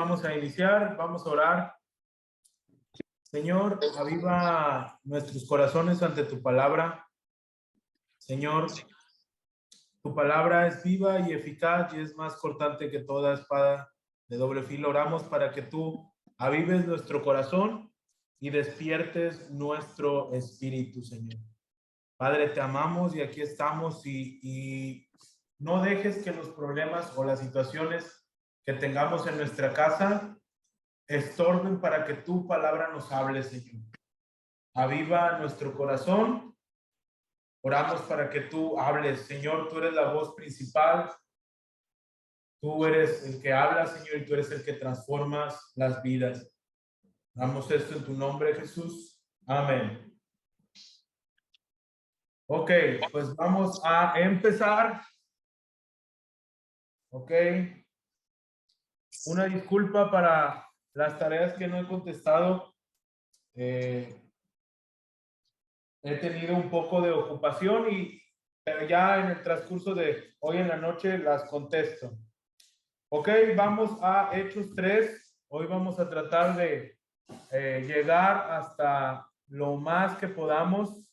vamos a iniciar, vamos a orar. Señor, aviva nuestros corazones ante tu palabra. Señor, tu palabra es viva y eficaz y es más cortante que toda espada de doble filo. Oramos para que tú avives nuestro corazón y despiertes nuestro espíritu, Señor. Padre, te amamos y aquí estamos y no dejes que los problemas o las situaciones que tengamos en nuestra casa estorben para que tu palabra nos hable, Señor. Aviva nuestro corazón. Oramos para que tú hables, Señor. Tú eres la voz principal. Tú eres el que habla, Señor, y tú eres el que transformas las vidas. Damos esto en tu nombre, Jesús. Amén. Ok, pues vamos a empezar. Ok. Una disculpa para las tareas que no he contestado. He tenido un poco de ocupación pero ya en el transcurso de hoy en la noche las contesto. Ok, vamos a Hechos 3. Hoy vamos a tratar de llegar hasta lo más que podamos.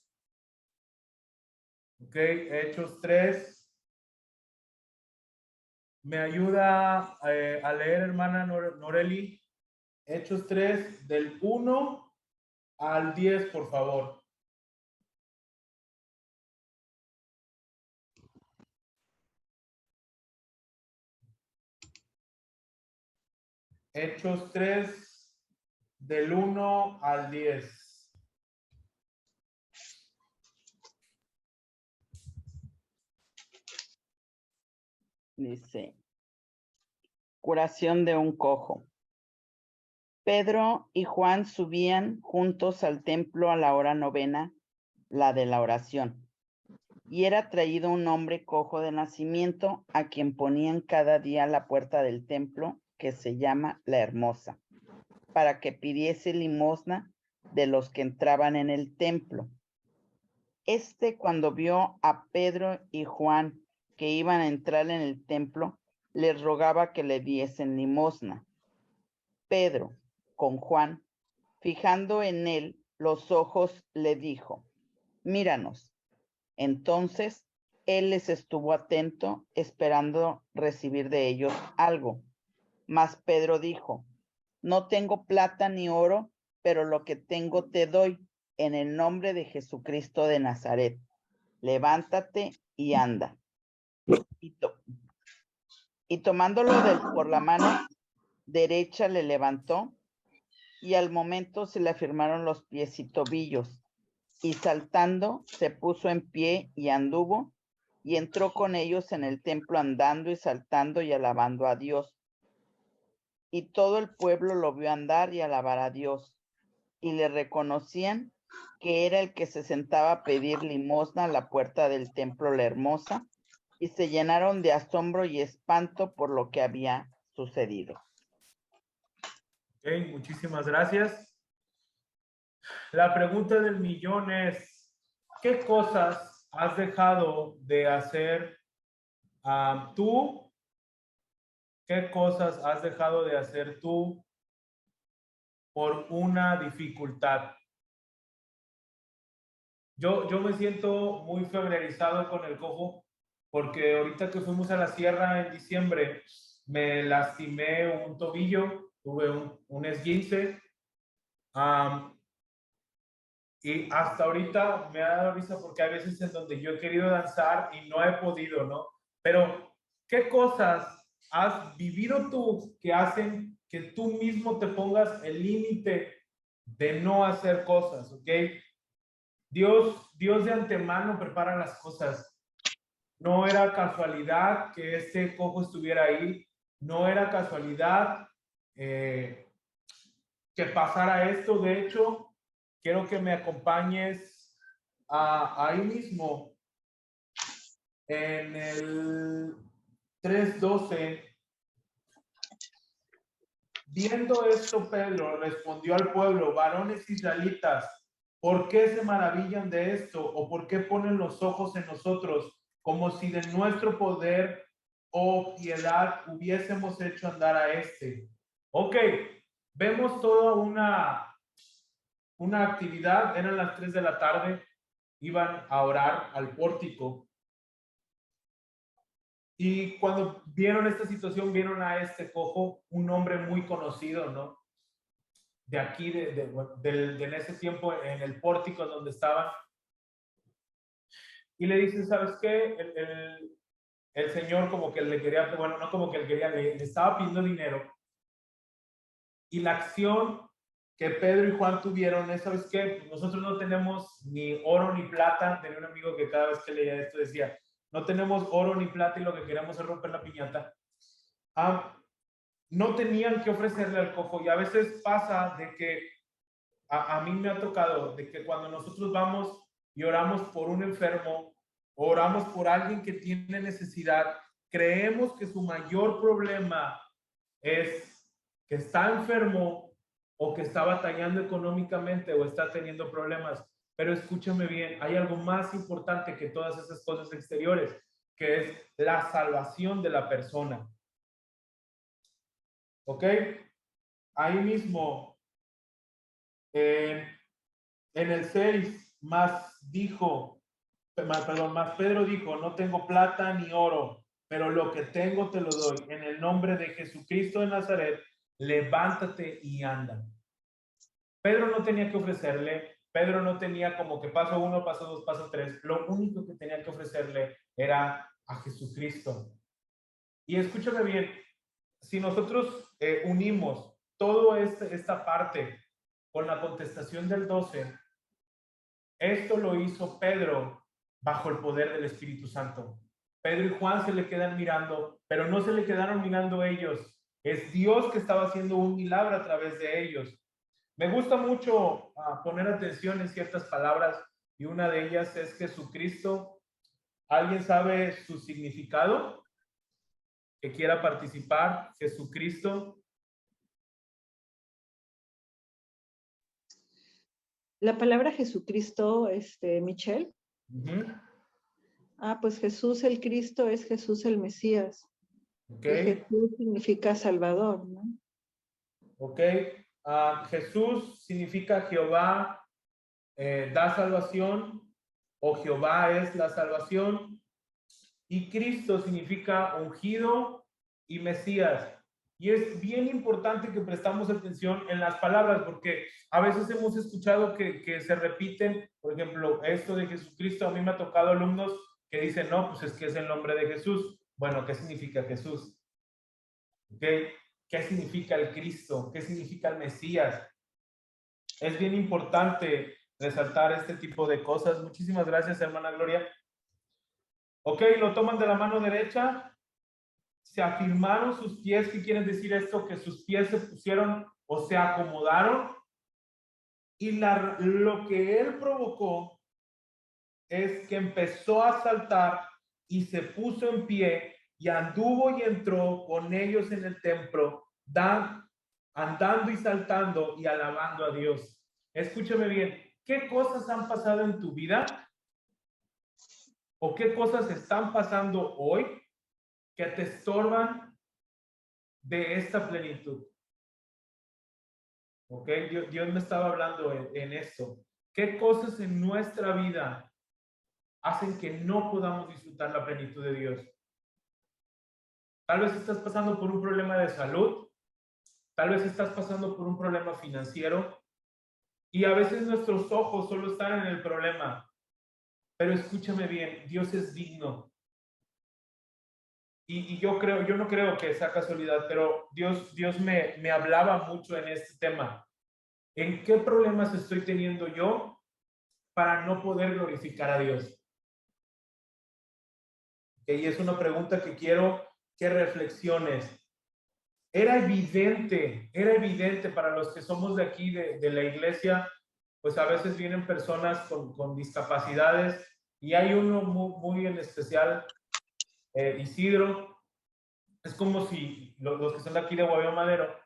Ok, Hechos 3. ¿Me ayuda a leer, hermana Noreli? Hechos 3, del 1 al 10, por favor. Hechos 3, del 1 al 10. Dice, curación de un cojo. Pedro y Juan subían juntos al templo a la hora novena, la de la oración. Y era traído un hombre cojo de nacimiento, a quien ponían cada día a la puerta del templo, que se llama La Hermosa, para que pidiese limosna de los que entraban en el templo. Cuando vio a Pedro y Juan que iban a entrar en el templo, les rogaba que le diesen limosna. Pedro, con Juan, fijando en él los ojos, le dijo, míranos. Entonces él les estuvo atento, esperando recibir de ellos algo. Mas Pedro dijo, no tengo plata ni oro, pero lo que tengo te doy, en el nombre de Jesucristo de Nazaret. Levántate y anda. Y tomándolo por la mano derecha le levantó, y al momento se le afirmaron los pies y tobillos, y saltando se puso en pie y anduvo, y entró con ellos en el templo andando y saltando y alabando a Dios. Y todo el pueblo lo vio andar y alabar a Dios, y le reconocían que era el que se sentaba a pedir limosna a la puerta del templo La Hermosa, y se llenaron de asombro y espanto por lo que había sucedido. Ok, muchísimas gracias. La pregunta del millón es, ¿qué cosas has dejado de hacer tú? ¿Qué cosas has dejado de hacer tú por una dificultad? Yo me siento muy familiarizado con el cojo porque ahorita que fuimos a la sierra en diciembre me lastimé un tobillo, tuve un esguince y hasta ahorita me ha dado risa porque hay veces en donde yo he querido danzar y no he podido, ¿no? Pero, ¿qué cosas has vivido tú que hacen que tú mismo te pongas el límite de no hacer cosas, ¿ok? Dios de antemano prepara las cosas. No era casualidad que este cojo estuviera ahí. No era casualidad que pasara esto. De hecho, quiero que me acompañes ahí mismo en el 3:12. Viendo esto, Pedro respondió al pueblo, varones israelitas, ¿por qué se maravillan de esto? ¿O por qué ponen los ojos en nosotros como si de nuestro poder o piedad hubiésemos hecho andar a este? Ok, vemos toda una actividad, eran las 3 de la tarde, iban a orar al pórtico. Y cuando vieron esta situación, vieron a este cojo, un hombre muy conocido, ¿no? De aquí, en ese tiempo, en el pórtico donde estaban. Y le dicen, ¿sabes qué? El señor como que le quería, bueno, no como que él quería, le estaba pidiendo dinero. Y la acción que Pedro y Juan tuvieron es, ¿sabes qué? Pues nosotros no tenemos ni oro ni plata. Tenía un amigo que cada vez que leía esto decía, no tenemos oro ni plata y lo que queremos es romper la piñata. No tenían que ofrecerle al cojo, y a veces pasa de que a mí me ha tocado de que cuando nosotros vamos y oramos por un enfermo, oramos por alguien que tiene necesidad, creemos que su mayor problema es que está enfermo o que está batallando económicamente o está teniendo problemas. Pero escúchame bien, hay algo más importante que todas esas cosas exteriores, que es la salvación de la persona. ¿Ok? Ahí mismo, en el 6, más Pedro dijo, no tengo plata ni oro, pero lo que tengo te lo doy. En el nombre de Jesucristo de Nazaret, levántate y anda. Pedro no tenía que ofrecerle, Pedro no tenía como que paso 1, paso 2, paso 3. Lo único que tenía que ofrecerle era a Jesucristo. Y escúchame bien, si nosotros unimos toda esta parte con la contestación del 12, esto lo hizo Pedro bajo el poder del Espíritu Santo. Pedro y Juan se le quedan mirando, pero no se le quedaron mirando ellos. Es Dios que estaba haciendo un milagro a través de ellos. Me gusta mucho poner atención en ciertas palabras, y una de ellas es Jesucristo. ¿Alguien sabe su significado? Que quiera participar. Jesucristo. La palabra Jesucristo, Michelle. Pues Jesús el Cristo es Jesús el Mesías. Ok. Y Jesús significa Salvador, ¿no? Ok. Jesús significa Jehová da salvación, o Jehová es la salvación. Y Cristo significa ungido y Mesías. Y es bien importante que prestamos atención en las palabras, porque a veces hemos escuchado que se repiten. Por ejemplo, esto de Jesucristo, a mí me ha tocado alumnos que dicen, no, pues es que es el nombre de Jesús. Bueno, ¿qué significa Jesús? ¿Okay? ¿Qué significa el Cristo? ¿Qué significa el Mesías? Es bien importante resaltar este tipo de cosas. Muchísimas gracias, hermana Gloria. Ok, lo toman de la mano derecha. Se afirmaron sus pies. ¿Qué quiere decir esto? Que sus pies se pusieron o se acomodaron. Y lo que él provocó es que empezó a saltar y se puso en pie y anduvo y entró con ellos en el templo, andando y saltando y alabando a Dios. Escúchame bien, ¿qué cosas han pasado en tu vida? ¿O qué cosas están pasando hoy que te estorban de esta plenitud? ¿Ok? Dios me estaba hablando en esto. ¿Qué cosas en nuestra vida hacen que no podamos disfrutar la plenitud de Dios? Tal vez estás pasando por un problema de salud, tal vez estás pasando por un problema financiero, y a veces nuestros ojos solo están en el problema. Pero escúchame bien, Dios es digno. Y yo no creo que sea casualidad, pero Dios me hablaba mucho en este tema. ¿En qué problemas estoy teniendo yo para no poder glorificar a Dios? Y es una pregunta que quiero que reflexiones. Era evidente para los que somos de aquí, de la iglesia, pues a veces vienen personas con discapacidades, y hay uno muy en especial, Isidro. Es como si los que son de aquí de Guavió Madero,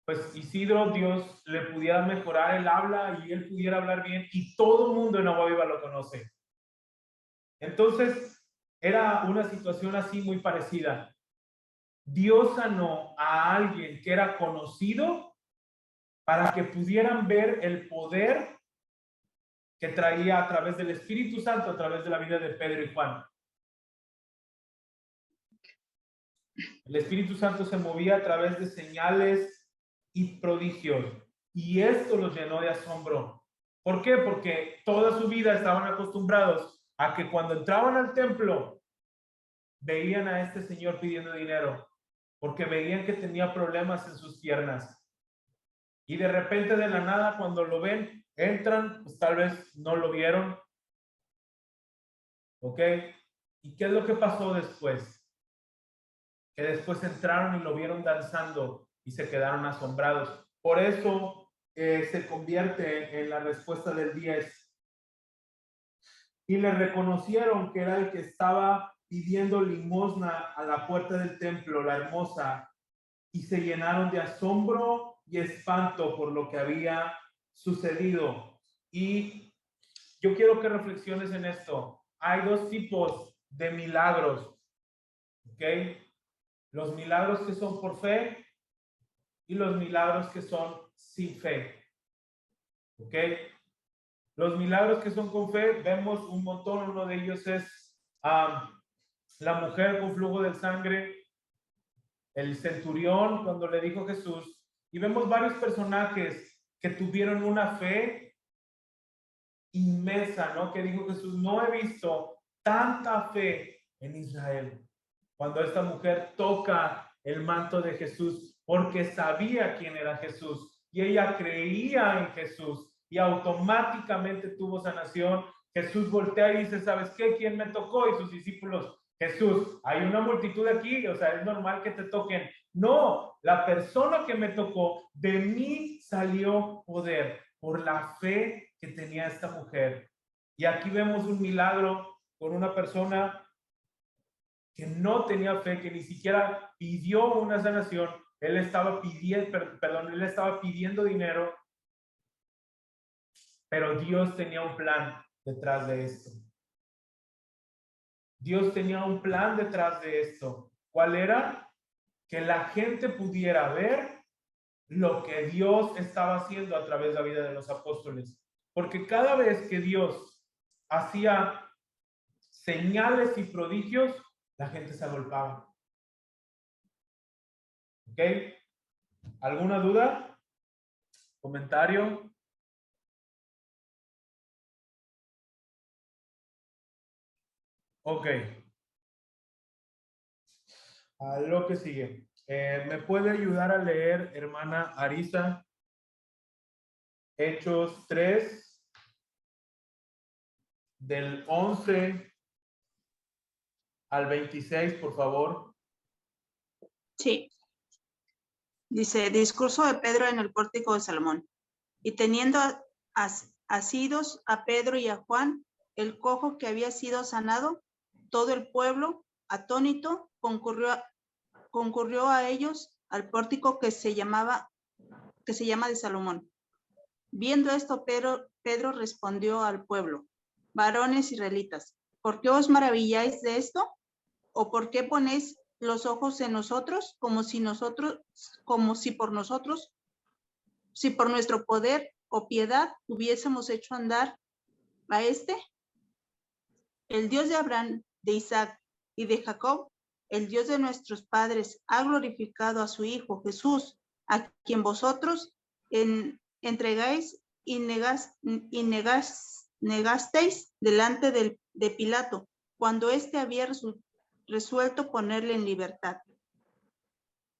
pues Isidro, Dios le pudiera mejorar el habla y él pudiera hablar bien, y todo el mundo en Agua Viva lo conoce. Entonces, era una situación así muy parecida. Dios sanó a alguien que era conocido para que pudieran ver el poder que traía a través del Espíritu Santo, a través de la vida de Pedro y Juan. El Espíritu Santo se movía a través de señales y prodigios, y esto los llenó de asombro. ¿Por qué? Porque toda su vida estaban acostumbrados a que cuando entraban al templo veían a este señor pidiendo dinero, porque veían que tenía problemas en sus piernas. Y de repente, de la nada, cuando lo ven, entran, pues tal vez no lo vieron. ¿Ok? ¿Y qué es lo que pasó después? Que después entraron y lo vieron danzando y se quedaron asombrados. Por eso se convierte en la respuesta del 10. Y le reconocieron que era el que estaba pidiendo limosna a la puerta del templo, la hermosa, y se llenaron de asombro y espanto por lo que había sucedido. Y yo quiero que reflexiones en esto. Hay dos tipos de milagros, ¿ok? Los milagros que son por fe y los milagros que son sin fe, ¿ok? Los milagros que son con fe, vemos un montón. Uno de ellos es la mujer con flujo de sangre, el centurión cuando le dijo Jesús, y vemos varios personajes que tuvieron una fe inmensa, ¿no? Que dijo Jesús, no he visto tanta fe en Israel. Cuando esta mujer toca el manto de Jesús, porque sabía quién era Jesús, y ella creía en Jesús, y automáticamente tuvo sanación. Jesús voltea y dice, ¿sabes qué? ¿Quién me tocó? Y sus discípulos, Jesús, hay una multitud aquí, o sea, es normal que te toquen. No, la persona que me tocó, de mí salió poder por la fe que tenía esta mujer. Y aquí vemos un milagro con una persona que no tenía fe, que ni siquiera pidió una sanación. Él estaba pidiendo dinero, pero Dios tenía un plan detrás de esto. Dios tenía un plan detrás de esto. ¿Cuál era? Que la gente pudiera ver lo que Dios estaba haciendo a través de la vida de los apóstoles. Porque cada vez que Dios hacía señales y prodigios, la gente se agolpaba. ¿Ok? ¿Alguna duda? ¿Comentario? Ok. A lo que sigue. ¿Me puede ayudar a leer, hermana Arisa? Hechos 3, del 11 al 26, por favor. Sí. Dice, discurso de Pedro en el pórtico de Salomón. Y teniendo asidos a Pedro y a Juan, el cojo que había sido sanado, todo el pueblo, atónito, concurrió a ellos al pórtico que se llama de Salomón. Viendo esto, Pedro respondió al pueblo, varones israelitas, ¿por qué os maravilláis de esto? ¿O por qué ponéis los ojos en nosotros, como si por nuestro poder o piedad hubiésemos hecho andar a el Dios de Abraham, de Isaac y de Jacob, el Dios de nuestros padres, ha glorificado a su Hijo Jesús, a quien vosotros entregáis y negasteis delante de Pilato, cuando éste había resuelto ponerle en libertad.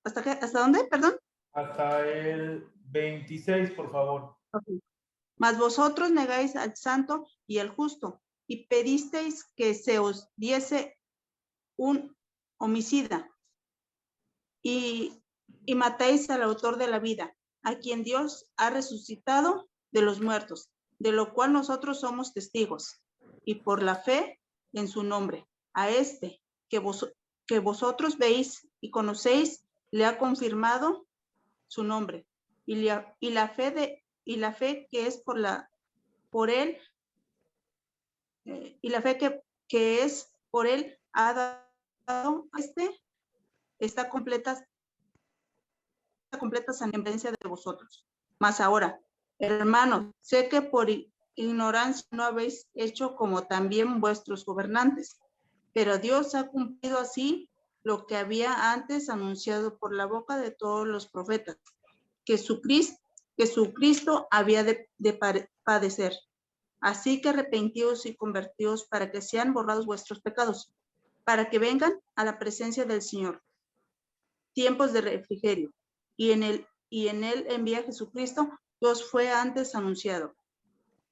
¿Hasta dónde? Perdón. Hasta el 26, por favor. Okay. Mas vosotros negáis al santo y al justo, y pedisteis que se os diese un homicida, y matáis al autor de la vida, a quien Dios ha resucitado de los muertos, de lo cual nosotros somos testigos, y por la fe en su nombre, a que vosotros veis y conocéis, le ha confirmado su nombre, y la fe que es por él, y la fe que es por él ha dado está completa en presencia de vosotros. Mas ahora, hermanos, sé que por ignorancia no habéis hecho como también vuestros gobernantes, pero Dios ha cumplido así lo que había antes anunciado por la boca de todos los profetas, que su Cristo había de padecer. Así que arrepentíos y convertíos para que sean borrados vuestros pecados, para que vengan a la presencia del Señor tiempos de refrigerio, y en él envía a Jesucristo, que os fue antes anunciado,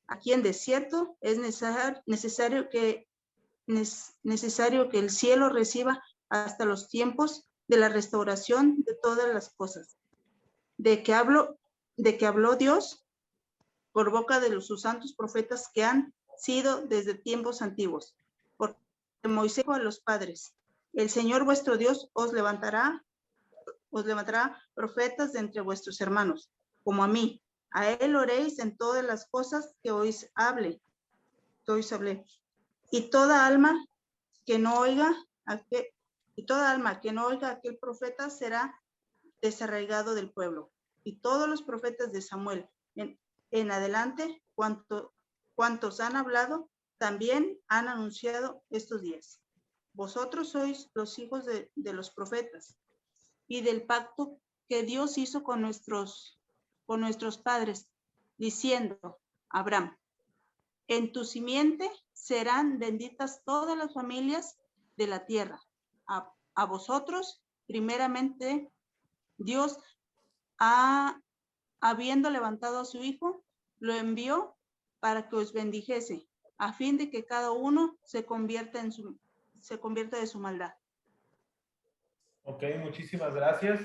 a quien de cierto es necesario que el cielo reciba hasta los tiempos de la restauración de todas las cosas, de que habló Dios por boca de sus santos profetas que han sido desde tiempos antiguos, porque Moisés dijo a los padres: el Señor vuestro Dios os levantará profetas de entre vuestros hermanos, como a mí. A él oréis en todas las cosas que hoy hablé. Y toda alma que no oiga a aquel profeta será desarraigado del pueblo. Y todos los profetas de Samuel en adelante, cuantos han hablado, también han anunciado estos días. Vosotros sois los hijos de los profetas y del pacto que Dios hizo con nuestros padres, diciendo: Abraham, en tu simiente serán benditas todas las familias de la tierra. A vosotros, primeramente, Dios, habiendo levantado a su Hijo, lo envió para que os bendijese, a fin de que cada uno se convierta de su maldad. Ok, muchísimas gracias.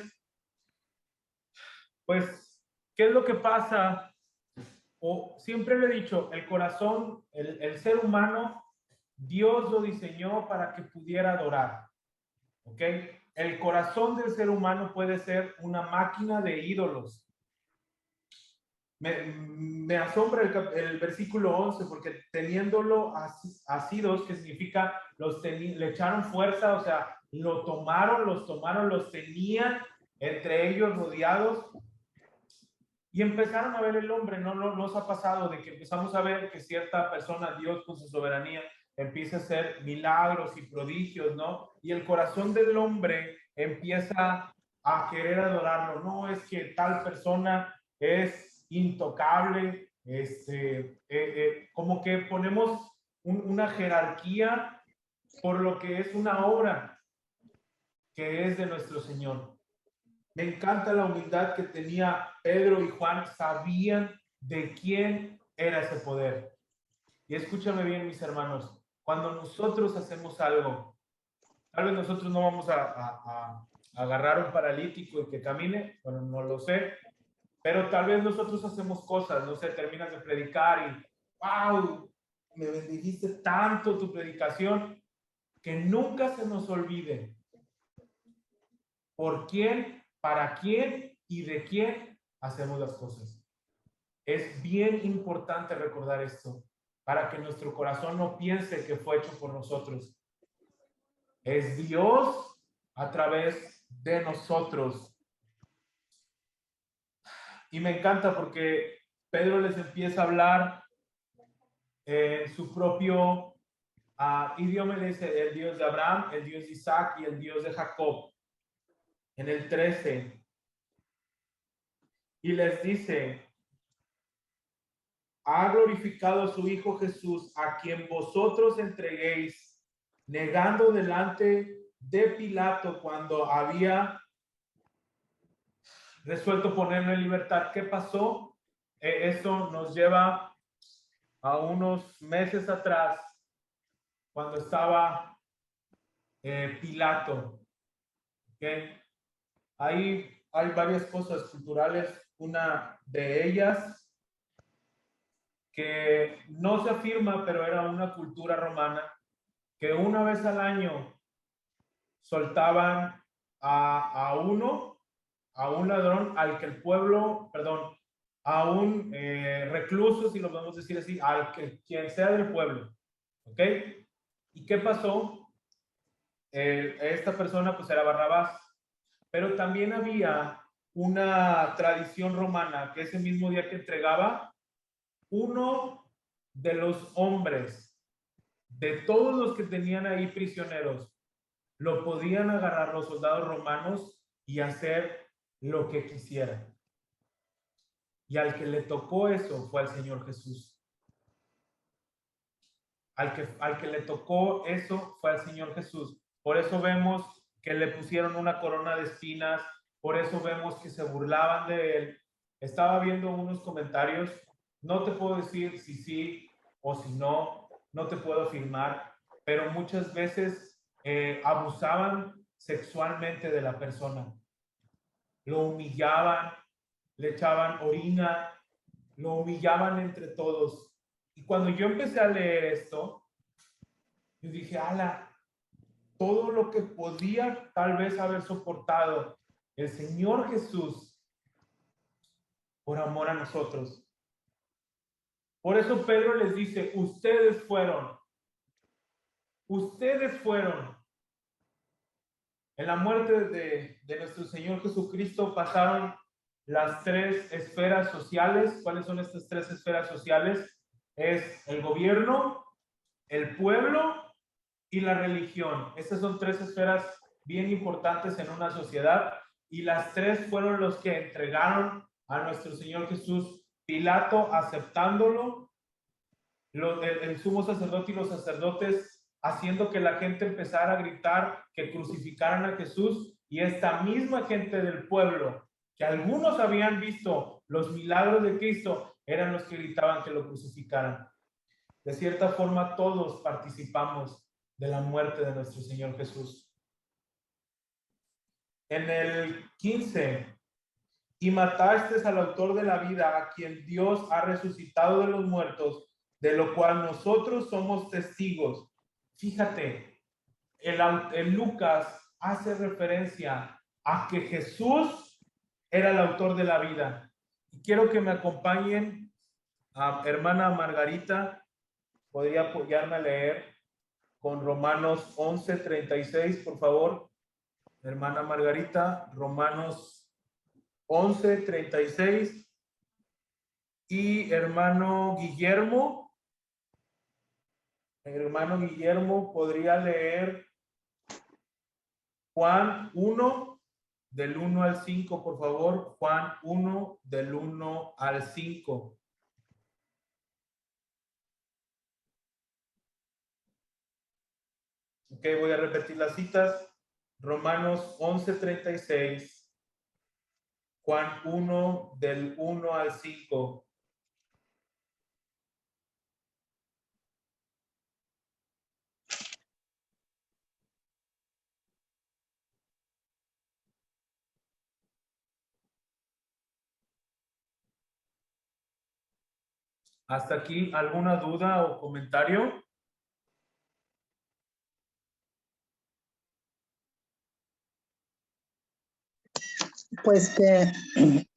Pues, ¿qué es lo que pasa? O siempre le he dicho, el corazón, el ser humano, Dios lo diseñó para que pudiera adorar. ¿Ok? El corazón del ser humano puede ser una máquina de ídolos. Me asombra el versículo 11, porque teniéndolo asidos, que significa le echaron fuerza, o sea, los tomaron, los tenían entre ellos rodeados, y empezaron a ver el hombre. No nos ha pasado de que empezamos a ver que cierta persona, Dios con su soberanía, empieza a hacer milagros y prodigios, ¿no? Y el corazón del hombre empieza a querer adorarlo. No, es que tal persona es intocable, como que ponemos una jerarquía por lo que es una obra que es de nuestro Señor. Me encanta la humildad que tenía Pedro y Juan, sabían de quién era ese poder. Y escúchame bien, mis hermanos, cuando nosotros hacemos algo, tal vez nosotros no vamos a agarrar un paralítico y que camine, bueno, no lo sé, pero tal vez nosotros hacemos cosas, no sé, terminas de predicar y ¡wow! Me bendijiste tanto tu predicación, que nunca se nos olvide por quién, para quién y de quién hacemos las cosas. Es bien importante recordar esto, para que nuestro corazón no piense que fue hecho por nosotros. Es Dios a través de nosotros. Y me encanta porque Pedro les empieza a hablar en su propio idioma. Le dice el Dios de Abraham, el Dios de Isaac y el Dios de Jacob. En el 13. Y les dice: ha glorificado a su Hijo Jesús, a quien vosotros entreguéis, negando delante de Pilato cuando había resuelto ponerlo en libertad. ¿Qué pasó? Esto nos lleva a unos meses atrás, cuando estaba Pilato. ¿Okay? Hay varias cosas culturales. Una de ellas, que no se afirma, pero era una cultura romana, que una vez al año soltaban a un ladrón al que el pueblo, perdón, a un recluso, si lo podemos decir así, quien sea del pueblo. ¿Ok? ¿Y qué pasó? Esta persona pues era Barrabás. Pero también había una tradición romana que ese mismo día que entregaba, uno de los hombres, de todos los que tenían ahí prisioneros, lo podían agarrar los soldados romanos y hacer lo que quisieran. Y al que le tocó eso fue al Señor Jesús. Al que le tocó eso fue al Señor Jesús. Por eso vemos que le pusieron una corona de espinas, por eso vemos que se burlaban de él. Estaba viendo unos comentarios, no te puedo decir si sí o si no, no te puedo afirmar, pero muchas veces abusaban sexualmente de la persona. Lo humillaban, le echaban orina, lo humillaban entre todos. Y cuando yo empecé a leer esto, yo dije, ala, todo lo que podía tal vez haber soportado el Señor Jesús por amor a nosotros. Por eso Pedro les dice, ustedes fueron. En la muerte de nuestro Señor Jesucristo pasaron las tres esferas sociales. ¿Cuáles son estas tres esferas sociales? Es el gobierno, el pueblo y la religión. Estas son tres esferas bien importantes en una sociedad y las tres fueron los que entregaron a nuestro Señor Jesús. Pilato aceptándolo, el sumo sacerdote y los sacerdotes haciendo que la gente empezara a gritar que crucificaran a Jesús, y esta misma gente del pueblo, que algunos habían visto los milagros de Cristo, eran los que gritaban que lo crucificaran. De cierta forma, todos participamos de la muerte de nuestro Señor Jesús. En el 15, y mataste al autor de la vida, a quien Dios ha resucitado de los muertos, de lo cual nosotros somos testigos. Fíjate, el Lucas hace referencia a que Jesús era el autor de la vida. Y quiero que me acompañen a hermana Margarita, podría apoyarme a leer con Romanos 11:36, por favor. Hermana Margarita, Romanos 11:36. Y hermano Guillermo podría leer Juan 1, del 1 al 5, por favor. Juan 1, del 1 al 5. Ok, voy a repetir las citas. Romanos 11:36. Juan 1, del 1 al 5. ¿Hasta aquí alguna duda o comentario? Pues que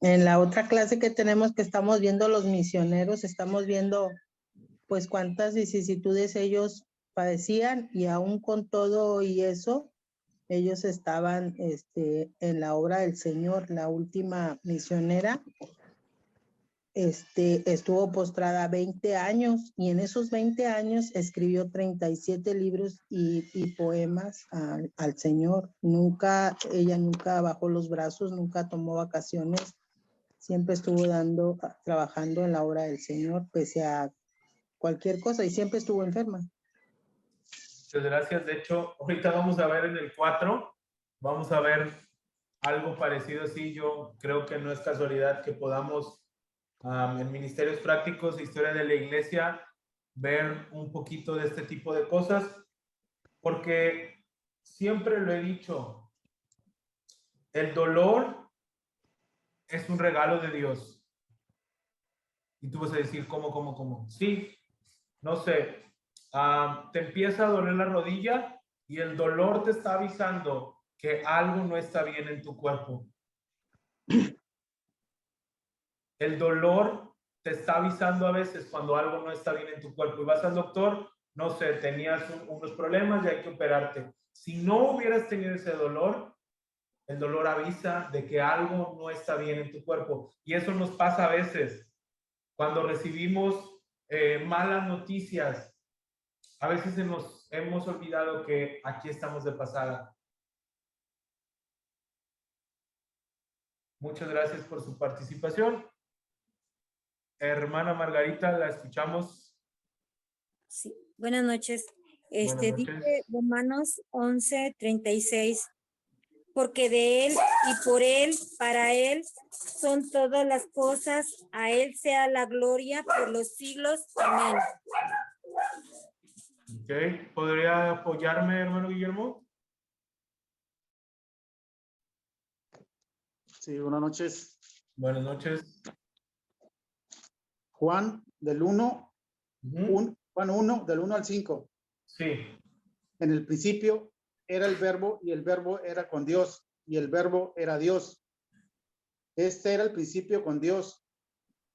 en la otra clase que tenemos, que estamos viendo los misioneros, estamos viendo pues cuántas vicisitudes ellos padecían, y aún con todo y eso, ellos estaban en la obra del Señor. La última misionera estuvo postrada 20 años, y en esos 20 años escribió 37 libros y poemas al Señor. Ella nunca bajó los brazos, nunca tomó vacaciones, siempre estuvo trabajando en la obra del Señor, pese a cualquier cosa, y siempre estuvo enferma. Muchas gracias. De hecho, ahorita vamos a ver en el 4, vamos a ver algo parecido así. Yo creo que no es casualidad que podamos en Ministerios Prácticos e Historia de la Iglesia ver un poquito de este tipo de cosas, porque siempre lo he dicho, el dolor es un regalo de Dios. Y tú vas a decir, ¿cómo? Sí, no sé, te empieza a doler la rodilla y el dolor te está avisando que algo no está bien en tu cuerpo. El dolor te está avisando a veces cuando algo no está bien en tu cuerpo y vas al doctor, no sé, tenías unos problemas y hay que operarte. Si no hubieras tenido ese dolor, El dolor avisa de que algo no está bien en tu cuerpo. Y eso nos pasa a veces cuando recibimos malas noticias. A veces nos hemos olvidado que aquí estamos de pasada. Muchas gracias por su participación. Hermana Margarita, la escuchamos. Sí, buenas noches. Buenas noches. Dice Romanos 11:36, porque de Él y por Él, para Él, son todas las cosas, a Él sea la gloria por los siglos. Amén. Ok, ¿podría apoyarme, hermano Guillermo? Sí, buenas noches. Buenas noches. Juan, del 1, Ujú. Juan 1, del 1 al 5. Sí, En el principio era el verbo y el verbo era con Dios y el verbo era Dios. Este era el principio con Dios.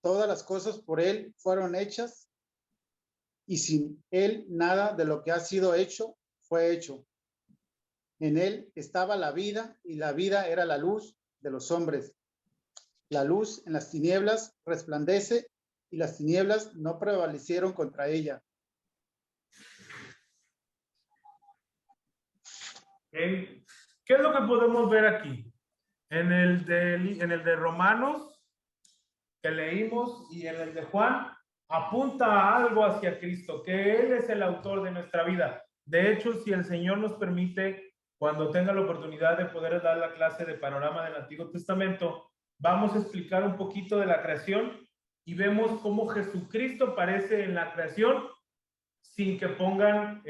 Todas las cosas por él fueron hechas y sin él nada de lo que ha sido hecho fue hecho. En él estaba la vida y la vida era la luz de los hombres. La luz en las tinieblas resplandece y las tinieblas no prevalecieron contra ella. ¿qué es lo que podemos ver aquí? En el de Romanos que leímos y en el de Juan, apunta a algo hacia Cristo, que Él es el autor de nuestra vida. De hecho, si el Señor nos permite, cuando tenga la oportunidad de poder dar la clase de panorama del Antiguo Testamento, vamos a explicar un poquito de la creación y vemos cómo Jesucristo aparece en la creación sin que pongan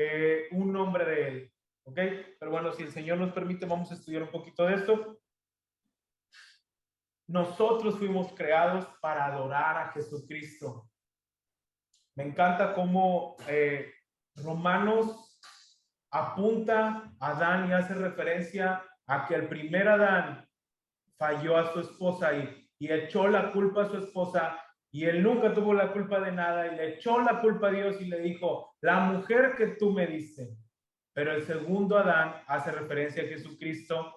un nombre de Él. ¿Ok? Pero bueno, si el Señor nos permite, vamos a estudiar un poquito de esto. Nosotros fuimos creados para adorar a Jesucristo. Me encanta cómo Romanos apunta a Adán y hace referencia a que el primer Adán falló a su esposa y echó la culpa a su esposa, y él nunca tuvo la culpa de nada y le echó la culpa a Dios y le dijo, la mujer que tú me diste. Pero el segundo Adán hace referencia a Jesucristo.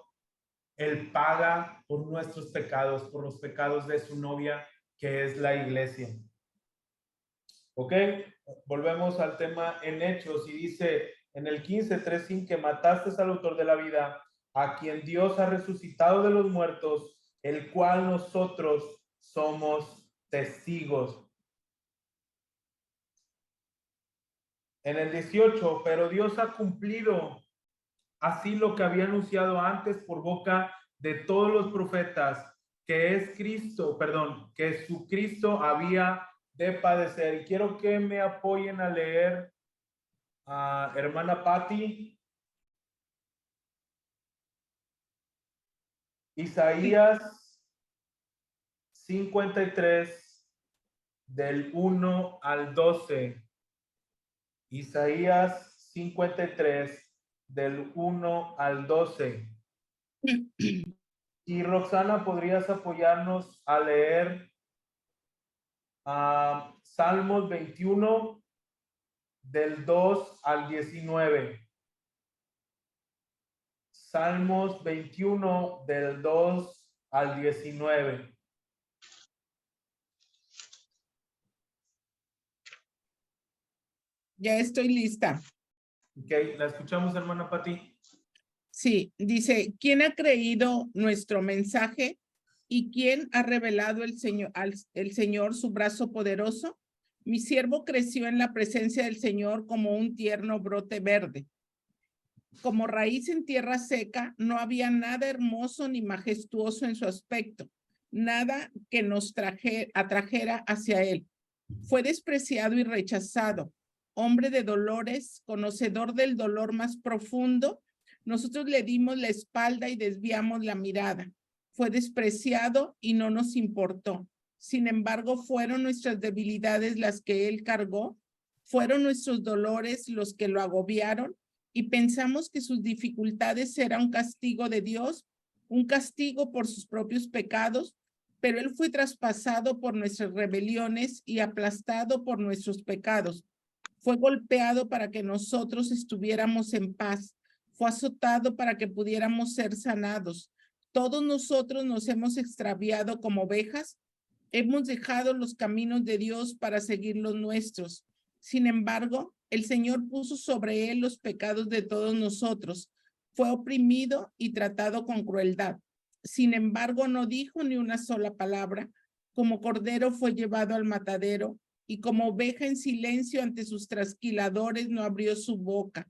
Él paga por nuestros pecados, por los pecados de su novia, que es la iglesia. ¿Ok? Volvemos al tema en Hechos y dice en el 15:3 que mataste al autor de la vida, a quien Dios ha resucitado de los muertos, el cual nosotros somos testigos. En el 18, pero Dios ha cumplido así lo que había anunciado antes por boca de todos los profetas, que su Cristo había de padecer. Y quiero que me apoyen a leer a hermana Patti. Isaías 53, del 1 al 12. Isaías 53, del 1 al 12. Y Roxana, ¿podrías apoyarnos a leer Salmos 21, del 2 al 19? Salmos 21, del 2 al 19. Ya estoy lista. Ok, la escuchamos, hermana Pati. Sí, dice, ¿quién ha creído nuestro mensaje y quién ha revelado el Señor su brazo poderoso? Mi siervo creció en la presencia del Señor como un tierno brote verde. Como raíz en tierra seca, no había nada hermoso ni majestuoso en su aspecto, nada que nos atrajera hacia él. Fue despreciado y rechazado, hombre de dolores, conocedor del dolor más profundo. Nosotros le dimos la espalda y desviamos la mirada. Fue despreciado y no nos importó. Sin embargo, fueron nuestras debilidades las que él cargó, fueron nuestros dolores los que lo agobiaron, y pensamos que sus dificultades eran un castigo de Dios, un castigo por sus propios pecados, pero él fue traspasado por nuestras rebeliones y aplastado por nuestros pecados. Fue golpeado para que nosotros estuviéramos en paz. Fue azotado para que pudiéramos ser sanados. Todos nosotros nos hemos extraviado como ovejas, hemos dejado los caminos de Dios para seguir los nuestros. Sin embargo, el Señor puso sobre él los pecados de todos nosotros. Fue oprimido y tratado con crueldad. Sin embargo, no dijo ni una sola palabra. Como cordero fue llevado al matadero y como oveja en silencio ante sus trasquiladores no abrió su boca.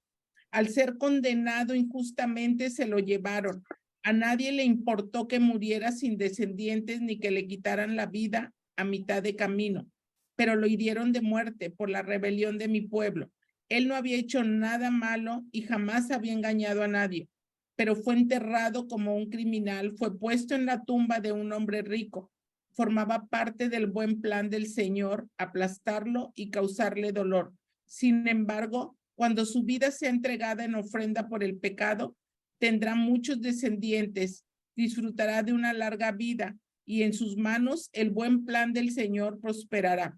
Al ser condenado injustamente se lo llevaron. A nadie le importó que muriera sin descendientes ni que le quitaran la vida a mitad de camino, pero lo hirieron de muerte por la rebelión de mi pueblo. Él no había hecho nada malo y jamás había engañado a nadie, pero fue enterrado como un criminal, fue puesto en la tumba de un hombre rico. Formaba parte del buen plan del Señor, aplastarlo y causarle dolor. Sin embargo, cuando su vida sea entregada en ofrenda por el pecado, tendrá muchos descendientes, disfrutará de una larga vida y en sus manos el buen plan del Señor prosperará.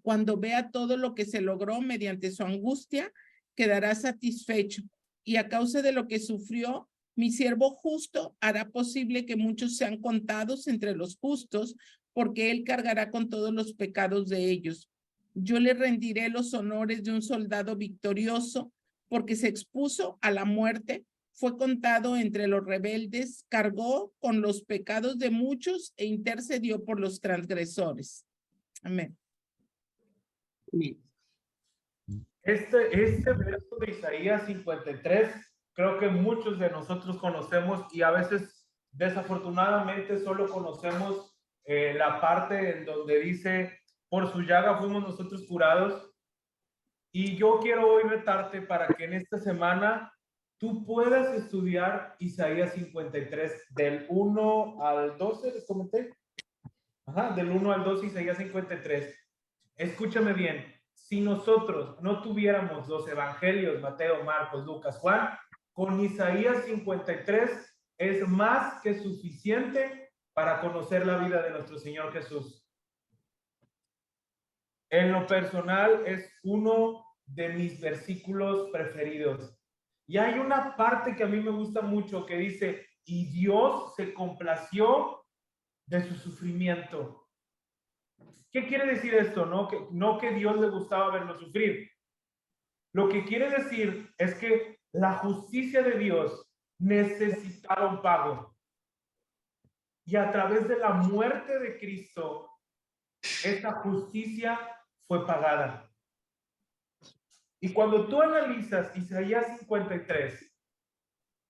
Cuando vea todo lo que se logró mediante su angustia, quedará satisfecho y a causa de lo que sufrió, mi siervo justo hará posible que muchos sean contados entre los justos, porque él cargará con todos los pecados de ellos. Yo le rendiré los honores de un soldado victorioso, porque se expuso a la muerte, fue contado entre los rebeldes, cargó con los pecados de muchos e intercedió por los transgresores. Amén. Este verso de Isaías 53, creo que muchos de nosotros conocemos y a veces desafortunadamente solo conocemos la parte en donde dice, por su llaga fuimos nosotros curados. Y yo quiero hoy retarte para que en esta semana tú puedas estudiar Isaías 53 del 1 al 12, ¿les comenté? Ajá, del 1 al 12, Isaías 53. Escúchame bien, si nosotros no tuviéramos los evangelios, Mateo, Marcos, Lucas, Juan, con Isaías 53 es más que suficiente para conocer la vida de nuestro Señor Jesús. En lo personal es uno de mis versículos preferidos. Y hay una parte que a mí me gusta mucho que dice, y Dios se complació de su sufrimiento. ¿Qué quiere decir esto? No que Dios le gustaba verlo sufrir. Lo que quiere decir es que la justicia de Dios necesitaba un pago. Y a través de la muerte de Cristo, esa justicia fue pagada. Y cuando tú analizas Isaías 53,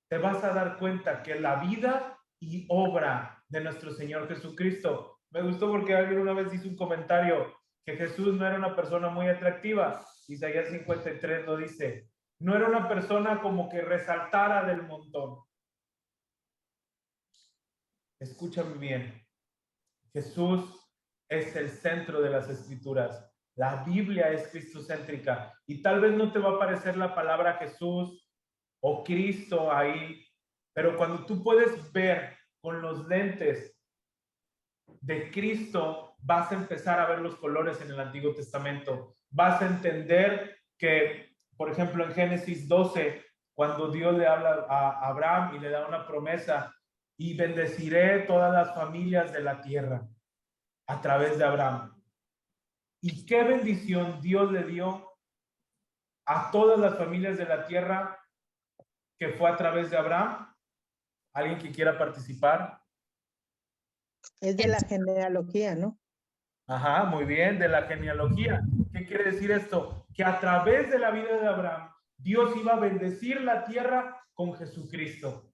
te vas a dar cuenta que la vida y obra de nuestro Señor Jesucristo, me gustó porque alguien una vez hizo un comentario que Jesús no era una persona muy atractiva. Isaías 53 lo dice, no era una persona como que resaltara del montón. Escúchame bien, Jesús es el centro de las Escrituras. La Biblia es cristocéntrica y tal vez no te va a aparecer la palabra Jesús o Cristo ahí, pero cuando tú puedes ver con los lentes de Cristo, vas a empezar a ver los colores en el Antiguo Testamento. Vas a entender que, por ejemplo, en Génesis 12, cuando Dios le habla a Abraham y le da una promesa, y bendeciré todas las familias de la tierra a través de Abraham. ¿Y qué bendición Dios le dio a todas las familias de la tierra que fue a través de Abraham? ¿Alguien que quiera participar? Es de la genealogía, ¿no? Ajá, muy bien, de la genealogía. ¿Qué quiere decir esto? Que a través de la vida de Abraham, Dios iba a bendecir la tierra con Jesucristo.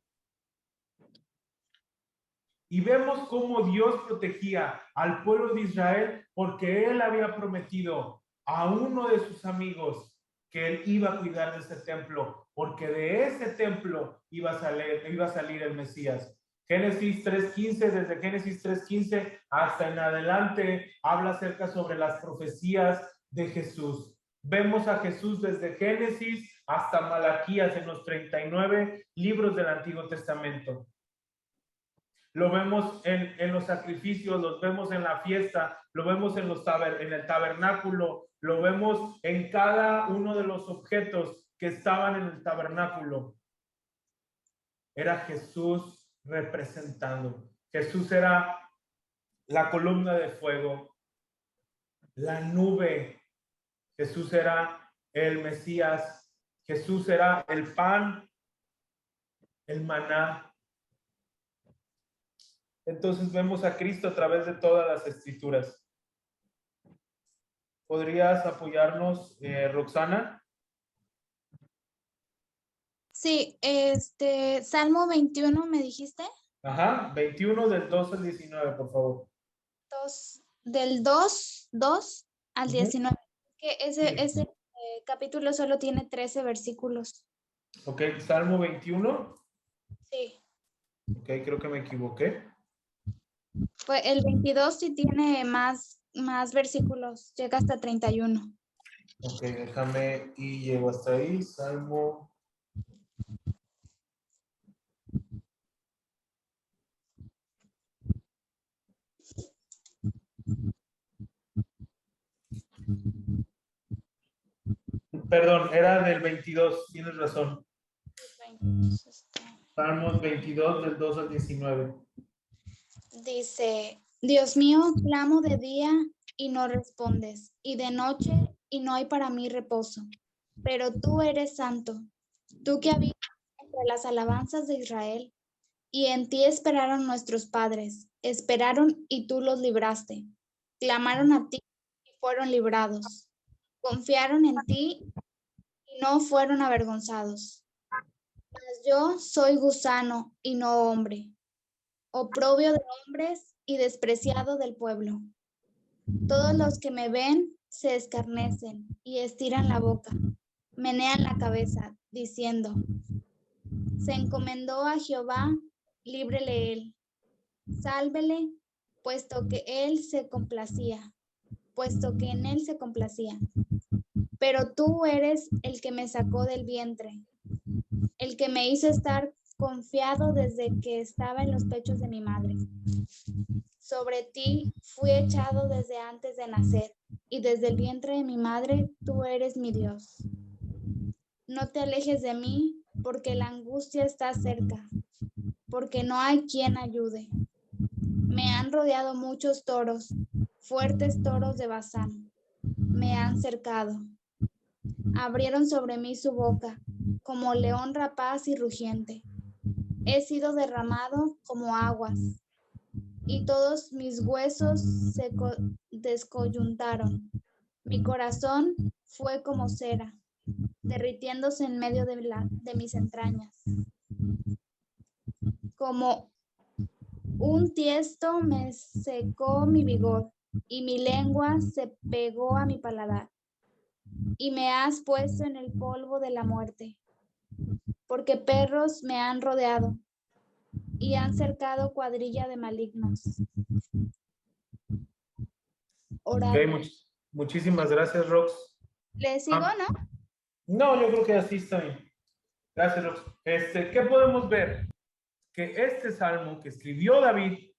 Y vemos cómo Dios protegía al pueblo de Israel porque Él había prometido a uno de sus amigos que Él iba a cuidar de ese templo, porque de ese templo iba a salir el Mesías. Génesis 3.15, desde Génesis 3.15 hasta en adelante, habla acerca sobre las profecías de Jesús. Vemos a Jesús desde Génesis hasta Malaquías en los 39 libros del Antiguo Testamento. Lo vemos en los sacrificios, los vemos en la fiesta, lo vemos en el tabernáculo, lo vemos en cada uno de los objetos que estaban en el tabernáculo. Era Jesús representando. Jesús era la columna de fuego, la nube. Jesús era el Mesías. Jesús era el pan, el maná. Entonces vemos a Cristo a través de todas las escrituras. ¿Podrías apoyarnos, Roxana? Sí, Salmo 21, ¿me dijiste? Ajá, 21 del 2 al 19, por favor. Del 2 al Ujú. 19. Que Sí. ese capítulo solo tiene 13 versículos. Ok, Salmo 21. Sí. Ok, creo que me equivoqué. Pues el 22 sí tiene más versículos, llega hasta 31. Ok, déjame y llego hasta ahí. Salmo. Perdón, era del 22, tienes razón. Salmos 22 del 2 al 19. Dice, Dios mío, clamo de día y no respondes, y de noche y no hay para mí reposo. Pero tú eres santo, tú que habitas entre las alabanzas de Israel, y en ti esperaron nuestros padres, esperaron y tú los libraste. Clamaron a ti y fueron librados. Confiaron en ti y no fueron avergonzados. Mas yo soy gusano y no hombre, oprobio de hombres y despreciado del pueblo. Todos los que me ven se escarnecen y estiran la boca, menean la cabeza, diciendo, se encomendó a Jehová, líbrele él, sálvele, puesto que en él se complacía. Pero tú eres el que me sacó del vientre, el que me hizo estar confiado desde que estaba en los pechos de mi madre. Sobre ti fui echado desde antes de nacer, y desde el vientre de mi madre tú eres mi Dios. No te alejes de mí, porque la angustia está cerca, porque no hay quien ayude. Me han rodeado muchos toros, fuertes toros de Basán. Me han cercado. Abrieron sobre mí su boca, como león rapaz y rugiente. He sido derramado como aguas, y todos mis huesos se descoyuntaron. Mi corazón fue como cera, derritiéndose en medio de mis entrañas. Como un tiesto me secó mi vigor, y mi lengua se pegó a mi paladar. Y me has puesto en el polvo de la muerte, porque perros me han rodeado y han cercado cuadrilla de malignos. Orar. Ok, muchísimas gracias, Rox. ¿Le sigo, no? No, yo creo que así está bien. Gracias, Rox. ¿Qué podemos ver? Que este salmo que escribió David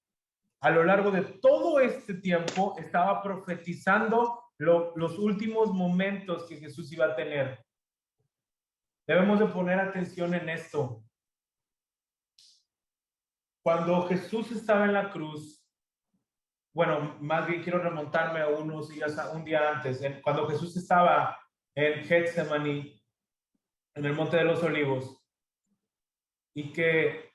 a lo largo de todo este tiempo estaba profetizando los últimos momentos que Jesús iba a tener. Debemos de poner atención en esto. Cuando Jesús estaba en la cruz, bueno, más bien quiero remontarme a un día antes, cuando Jesús estaba en Getsemaní, en el Monte de los Olivos, y que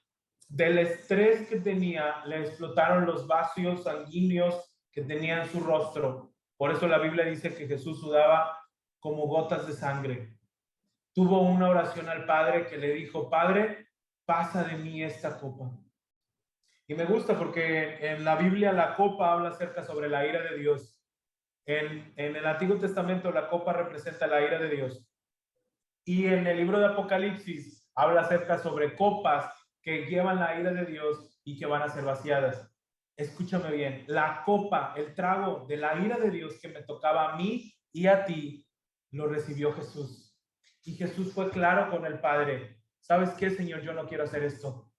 del estrés que tenía, le explotaron los vasos sanguíneos que tenía en su rostro. Por eso la Biblia dice que Jesús sudaba como gotas de sangre. Tuvo una oración al Padre que le dijo, Padre, pasa de mí esta copa. Y me gusta porque en la Biblia la copa habla acerca sobre la ira de Dios. En el Antiguo Testamento la copa representa la ira de Dios. Y en el libro de Apocalipsis habla acerca sobre copas que llevan la ira de Dios y que van a ser vaciadas. Escúchame bien, la copa, el trago de la ira de Dios que me tocaba a mí y a ti, lo recibió Jesús. Y Jesús fue claro con el Padre. ¿Sabes qué, Señor? Yo no quiero hacer esto,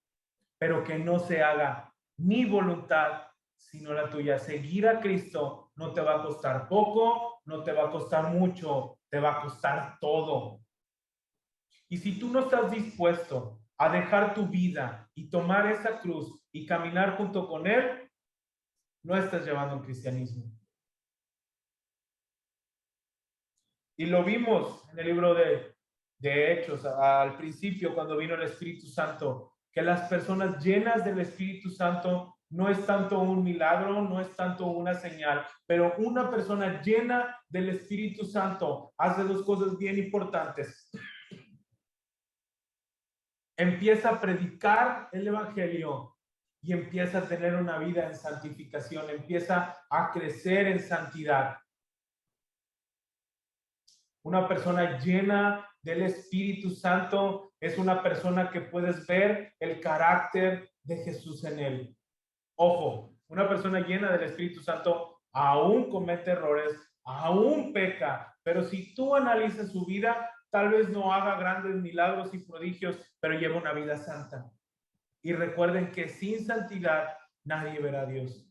pero que no se haga mi voluntad, sino la tuya. Seguir a Cristo no te va a costar poco, no te va a costar mucho, te va a costar todo. Y si tú no estás dispuesto a dejar tu vida y tomar esa cruz y caminar junto con Él, no estás llevando un cristianismo. Y lo vimos en el libro de Hechos, al principio, cuando vino el Espíritu Santo, que las personas llenas del Espíritu Santo no es tanto un milagro, no es tanto una señal, pero una persona llena del Espíritu Santo hace dos cosas bien importantes. Empieza a predicar el Evangelio y empieza a tener una vida en santificación, empieza a crecer en santidad. Una persona llena del Espíritu Santo es una persona que puedes ver el carácter de Jesús en él. Ojo, una persona llena del Espíritu Santo aún comete errores, aún peca, pero si tú analizas su vida, tal vez no haga grandes milagros y prodigios, pero lleva una vida santa. Y recuerden que sin santidad nadie verá a Dios.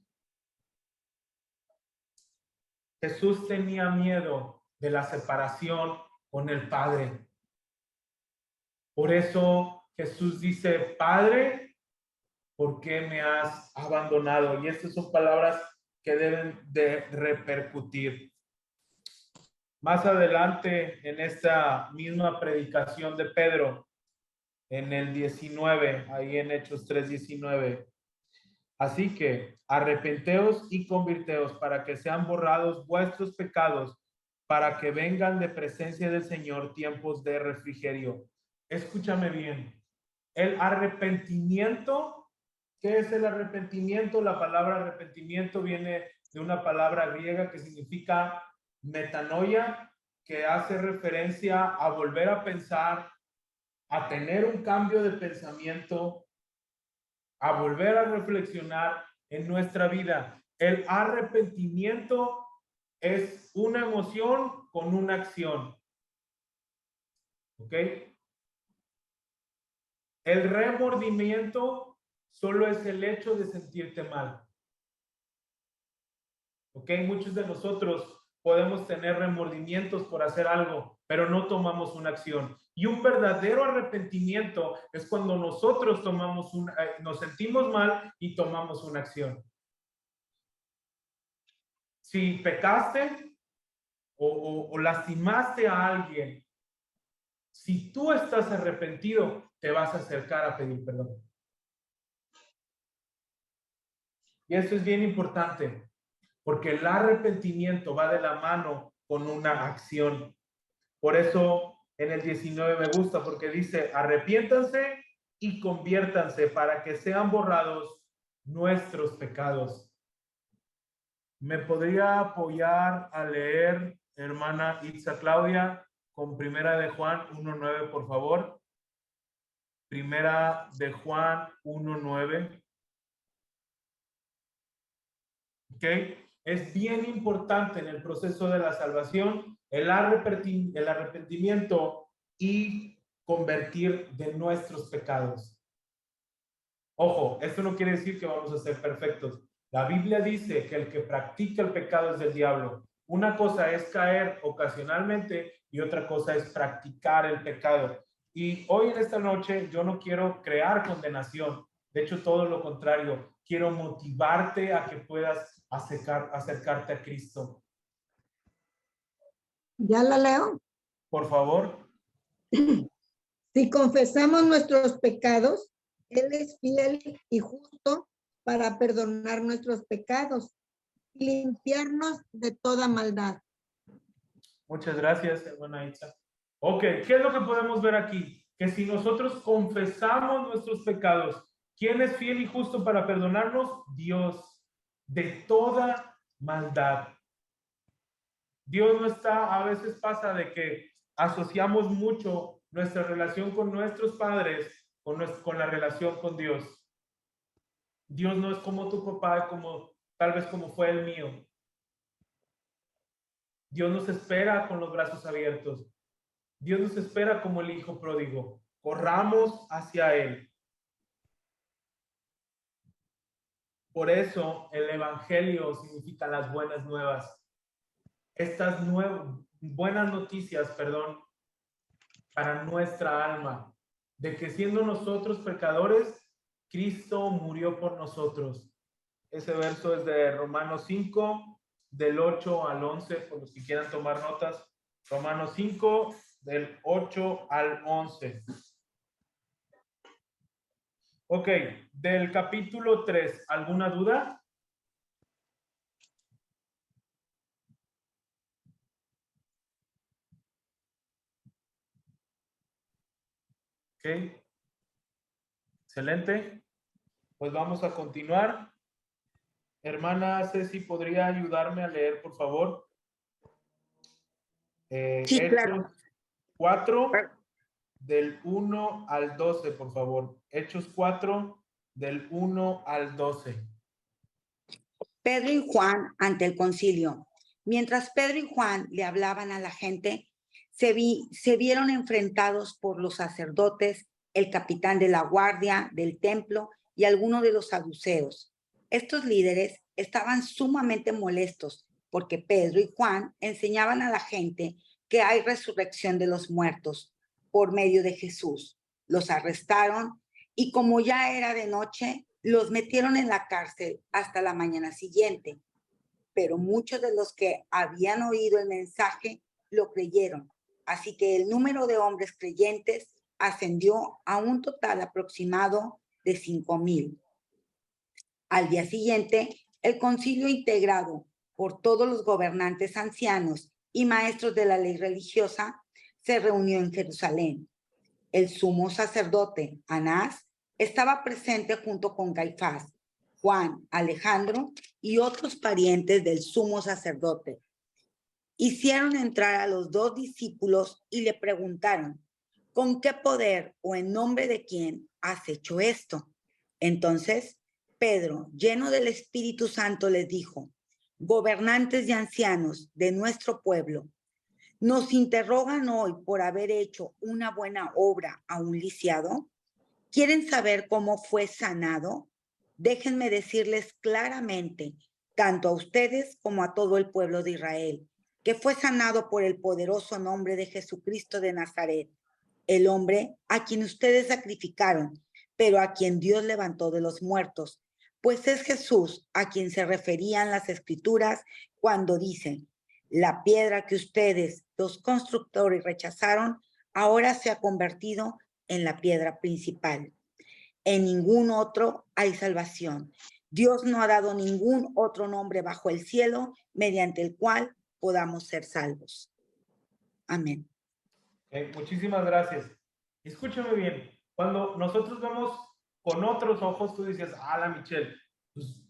Jesús tenía miedo de la separación con el Padre. Por eso Jesús dice, Padre, ¿por qué me has abandonado? Y estas son palabras que deben de repercutir. Más adelante, en esta misma predicación de Pedro, en el 19, ahí en Hechos 3:19. Así que arrepenteos y convirteos para que sean borrados vuestros pecados, para que vengan de presencia del Señor tiempos de refrigerio. Escúchame bien. El arrepentimiento, ¿qué es el arrepentimiento? La palabra arrepentimiento viene de una palabra griega que significa metanoia, que hace referencia a volver a pensar, a tener un cambio de pensamiento, a volver a reflexionar en nuestra vida. El arrepentimiento es una emoción con una acción. ¿Ok? El remordimiento solo es el hecho de sentirte mal. ¿Ok? Muchos de nosotros podemos tener remordimientos por hacer algo, pero no tomamos una acción. Y un verdadero arrepentimiento es cuando nosotros nos sentimos mal y tomamos una acción. Si pecaste o lastimaste a alguien, si tú estás arrepentido, te vas a acercar a pedir perdón. Y eso es bien importante, porque el arrepentimiento va de la mano con una acción. Por eso en el 19 me gusta, porque dice, arrepiéntanse y conviértanse para que sean borrados nuestros pecados. ¿Me podría apoyar a leer, hermana Itza Claudia, con Primera de Juan 1:9, por favor? Primera de Juan 1:9. ¿Ok? Es bien importante en el proceso de la salvación el arrepentimiento y convertir de nuestros pecados. Ojo, esto no quiere decir que vamos a ser perfectos. La Biblia dice que el que practica el pecado es del diablo. Una cosa es caer ocasionalmente y otra cosa es practicar el pecado. Y hoy en esta noche yo no quiero crear condenación. De hecho, todo lo contrario. Quiero motivarte a que puedas acercarte a Cristo. ¿Ya la leo? Por favor. Si confesamos nuestros pecados, Él es fiel y justo para perdonar nuestros pecados y limpiarnos de toda maldad. Muchas gracias, hermana Itza. Ok, ¿qué es lo que podemos ver aquí? Que si nosotros confesamos nuestros pecados, ¿quién es fiel y justo para perdonarnos? Dios, de toda maldad. Dios no está, a veces pasa de que asociamos mucho nuestra relación con nuestros padres con la relación con Dios. Dios no es como tu papá, tal vez como fue el mío. Dios nos espera con los brazos abiertos. Dios nos espera como el hijo pródigo. Corramos hacia Él. Por eso el evangelio significa las buenas nuevas. Estas buenas noticias, para nuestra alma. de que siendo nosotros pecadores, Cristo murió por nosotros. Ese verso es de Romanos 5, del 8 al 11, por los que quieran tomar notas. Romanos 5, del 8 al 11. Ok, del capítulo 3, ¿alguna duda? Ok, excelente. Pues vamos a continuar. Hermana Ceci, ¿podría ayudarme a leer, por favor? Sí, claro. Hechos 4, del 1 al 12, por favor. Hechos 4, del 1 al 12. Pedro y Juan ante el concilio. Mientras Pedro y Juan le hablaban a la gente, se vieron enfrentados por los sacerdotes, el capitán de la guardia del templo y algunos de los saduceos. Estos líderes estaban sumamente molestos porque Pedro y Juan enseñaban a la gente que hay resurrección de los muertos por medio de Jesús. Los arrestaron y como ya era de noche, los metieron en la cárcel hasta la mañana siguiente. Pero muchos de los que habían oído el mensaje lo creyeron. Así que el número de hombres creyentes ascendió a un total aproximado de 5,000. Al día siguiente, el concilio integrado por todos los gobernantes ancianos y maestros de la ley religiosa se reunió en Jerusalén. El sumo sacerdote Anás estaba presente junto con Caifás, Juan, Alejandro y otros parientes del sumo sacerdote. Hicieron entrar a los 2 discípulos y le preguntaron, ¿con qué poder o en nombre de quién has hecho esto? Entonces, Pedro, lleno del Espíritu Santo, les dijo, gobernantes y ancianos de nuestro pueblo, ¿nos interrogan hoy por haber hecho una buena obra a un lisiado? ¿Quieren saber cómo fue sanado? Déjenme decirles claramente, tanto a ustedes como a todo el pueblo de Israel, que fue sanado por el poderoso nombre de Jesucristo de Nazaret, el hombre a quien ustedes sacrificaron, pero a quien Dios levantó de los muertos, pues es Jesús a quien se referían las Escrituras cuando dicen, la piedra que ustedes, los constructores, rechazaron, ahora se ha convertido en la piedra principal. En ningún otro hay salvación. Dios no ha dado ningún otro nombre bajo el cielo mediante el cual podamos ser salvos. Amén. Muchísimas gracias. Escúchame bien. Cuando nosotros vemos con otros ojos, tú dices, la Michelle, pues,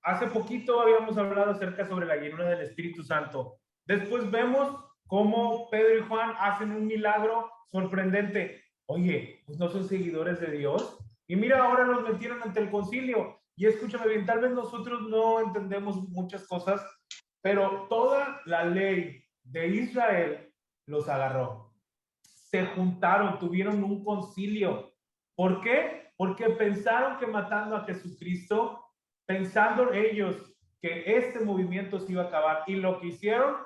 hace poquito habíamos hablado acerca sobre la llenura del Espíritu Santo. Después vemos cómo Pedro y Juan hacen un milagro sorprendente. Oye, pues no son seguidores de Dios. Y mira, ahora los metieron ante el concilio. Y escúchame bien, tal vez nosotros no entendemos muchas cosas, pero toda la ley de Israel los agarró. Se juntaron, tuvieron un concilio. ¿Por qué? Porque pensaron que matando a Jesucristo, pensando ellos que este movimiento se iba a acabar, y lo que hicieron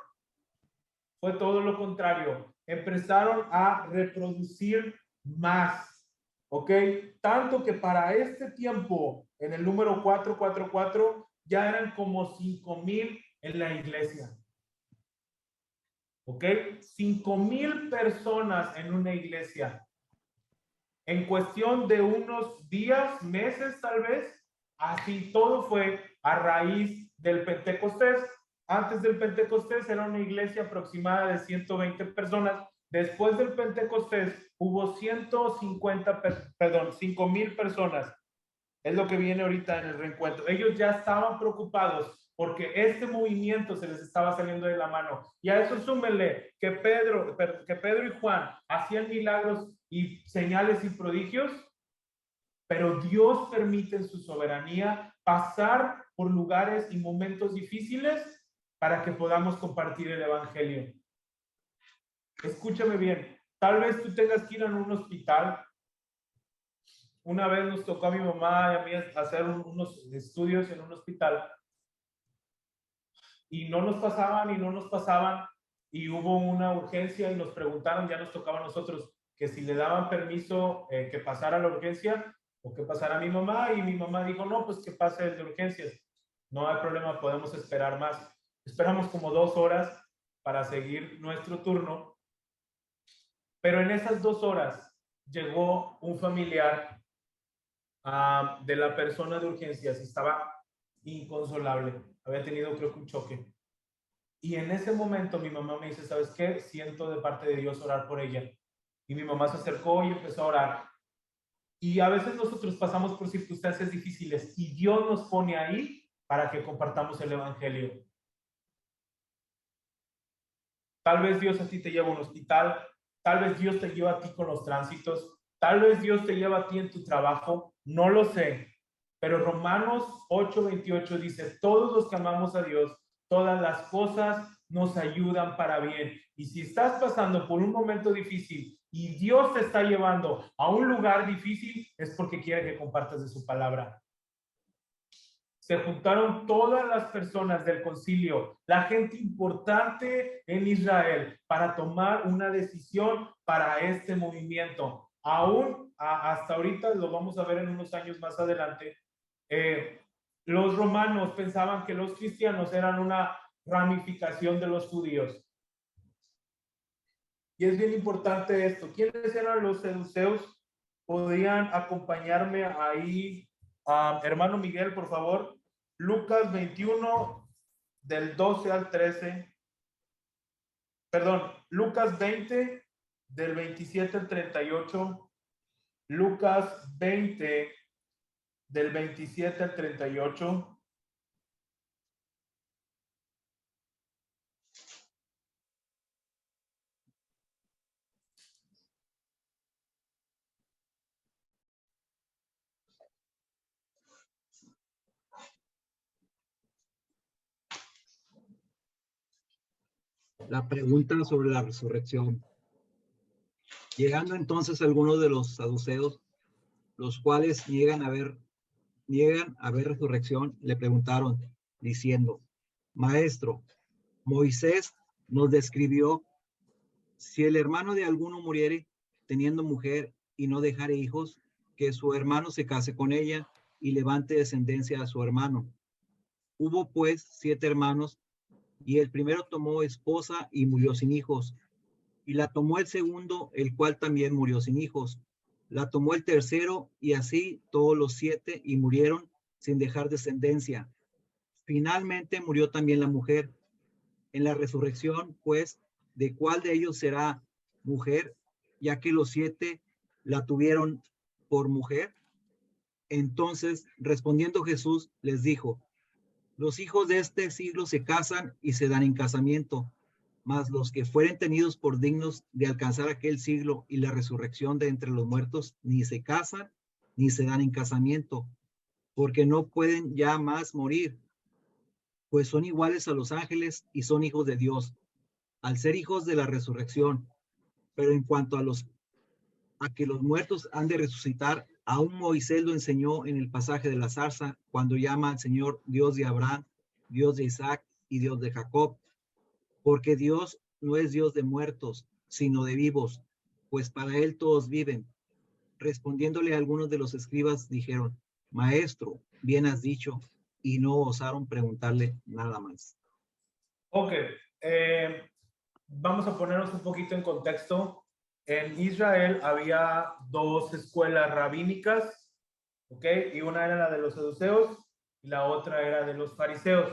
fue todo lo contrario. Empezaron a reproducir más, ¿ok? Tanto que para este tiempo, en el número 444, ya eran como 5,000 en la iglesia. ¿Ok? 5,000 personas en una iglesia. En cuestión de unos días, meses tal vez, así todo fue a raíz del Pentecostés. Antes del Pentecostés era una iglesia aproximada de 120 personas. Después del Pentecostés hubo 5,000 personas. Es lo que viene ahorita en el reencuentro. Ellos ya estaban preocupados porque este movimiento se les estaba saliendo de la mano. Y a eso súmenle que Pedro y Juan hacían milagros y señales y prodigios, pero Dios permite en su soberanía pasar por lugares y momentos difíciles para que podamos compartir el evangelio. Escúchame bien, tal vez tú tengas que ir a un hospital. Una vez nos tocó a mi mamá y a mí hacer unos estudios en un hospital y no nos pasaban y hubo una urgencia y nos preguntaron, ya nos tocaba a nosotros, que si le daban permiso que pasara la urgencia o que pasara mi mamá, y mi mamá dijo, no, pues que pase el de urgencias. No hay problema, podemos esperar más. Esperamos como 2 horas para seguir nuestro turno, pero en esas 2 horas llegó un familiar de la persona de urgencias, estaba inconsolable, había tenido creo que un choque. Y en ese momento mi mamá me dice, ¿sabes qué? Siento de parte de Dios orar por ella. Y mi mamá se acercó y empezó a orar. Y a veces nosotros pasamos por circunstancias difíciles y Dios nos pone ahí para que compartamos el evangelio. Tal vez Dios a ti te lleva a un hospital, tal vez Dios te lleva a ti con los tránsitos, tal vez Dios te lleva a ti en tu trabajo, no lo sé. Pero Romanos 8:28 dice, todos los que amamos a Dios, todas las cosas nos ayudan para bien. Y si estás pasando por un momento difícil y Dios te está llevando a un lugar difícil, es porque quiere que compartas de su palabra. Se juntaron todas las personas del concilio, la gente importante en Israel, para tomar una decisión para este movimiento. Aún hasta ahorita, lo vamos a ver en unos años más adelante, los romanos pensaban que los cristianos eran una ramificación de los judíos. Y es bien importante esto. ¿Quiénes eran los seduceos? ¿Podrían acompañarme ahí? Hermano Miguel, por favor. Lucas 21, del 12 al 13. Perdón, Lucas 20, del 27 al 38. Lucas 20, del 27 al 38. La pregunta sobre la resurrección. Llegando entonces algunos de los saduceos, los cuales niegan a ver resurrección, le preguntaron, diciendo, Maestro, Moisés nos describió, si el hermano de alguno muriere teniendo mujer y no dejare hijos, que su hermano se case con ella y levante descendencia a su hermano. Hubo pues 7 hermanos, y el primero tomó esposa y murió sin hijos. Y la tomó el segundo, el cual también murió sin hijos. La tomó el tercero, y así todos los 7, y murieron sin dejar descendencia. Finalmente murió también la mujer. En la resurrección, pues, ¿de cuál de ellos será mujer? Ya que los 7 la tuvieron por mujer. Entonces, respondiendo Jesús, les dijo, los hijos de este siglo se casan y se dan en casamiento, mas los que fueren tenidos por dignos de alcanzar aquel siglo y la resurrección de entre los muertos, ni se casan ni se dan en casamiento, porque no pueden ya más morir, pues son iguales a los ángeles y son hijos de Dios, al ser hijos de la resurrección. Pero en cuanto a que los muertos han de resucitar, aún Moisés lo enseñó en el pasaje de la zarza, cuando llama al Señor Dios de Abraham, Dios de Isaac y Dios de Jacob, porque Dios no es Dios de muertos, sino de vivos, pues para él todos viven. Respondiéndole algunos de los escribas dijeron, Maestro, bien has dicho, y no osaron preguntarle nada más. Ok, vamos a ponernos un poquito en contexto. En Israel había 2 escuelas rabínicas, ¿ok? Y una era la de los saduceos y la otra era de los fariseos.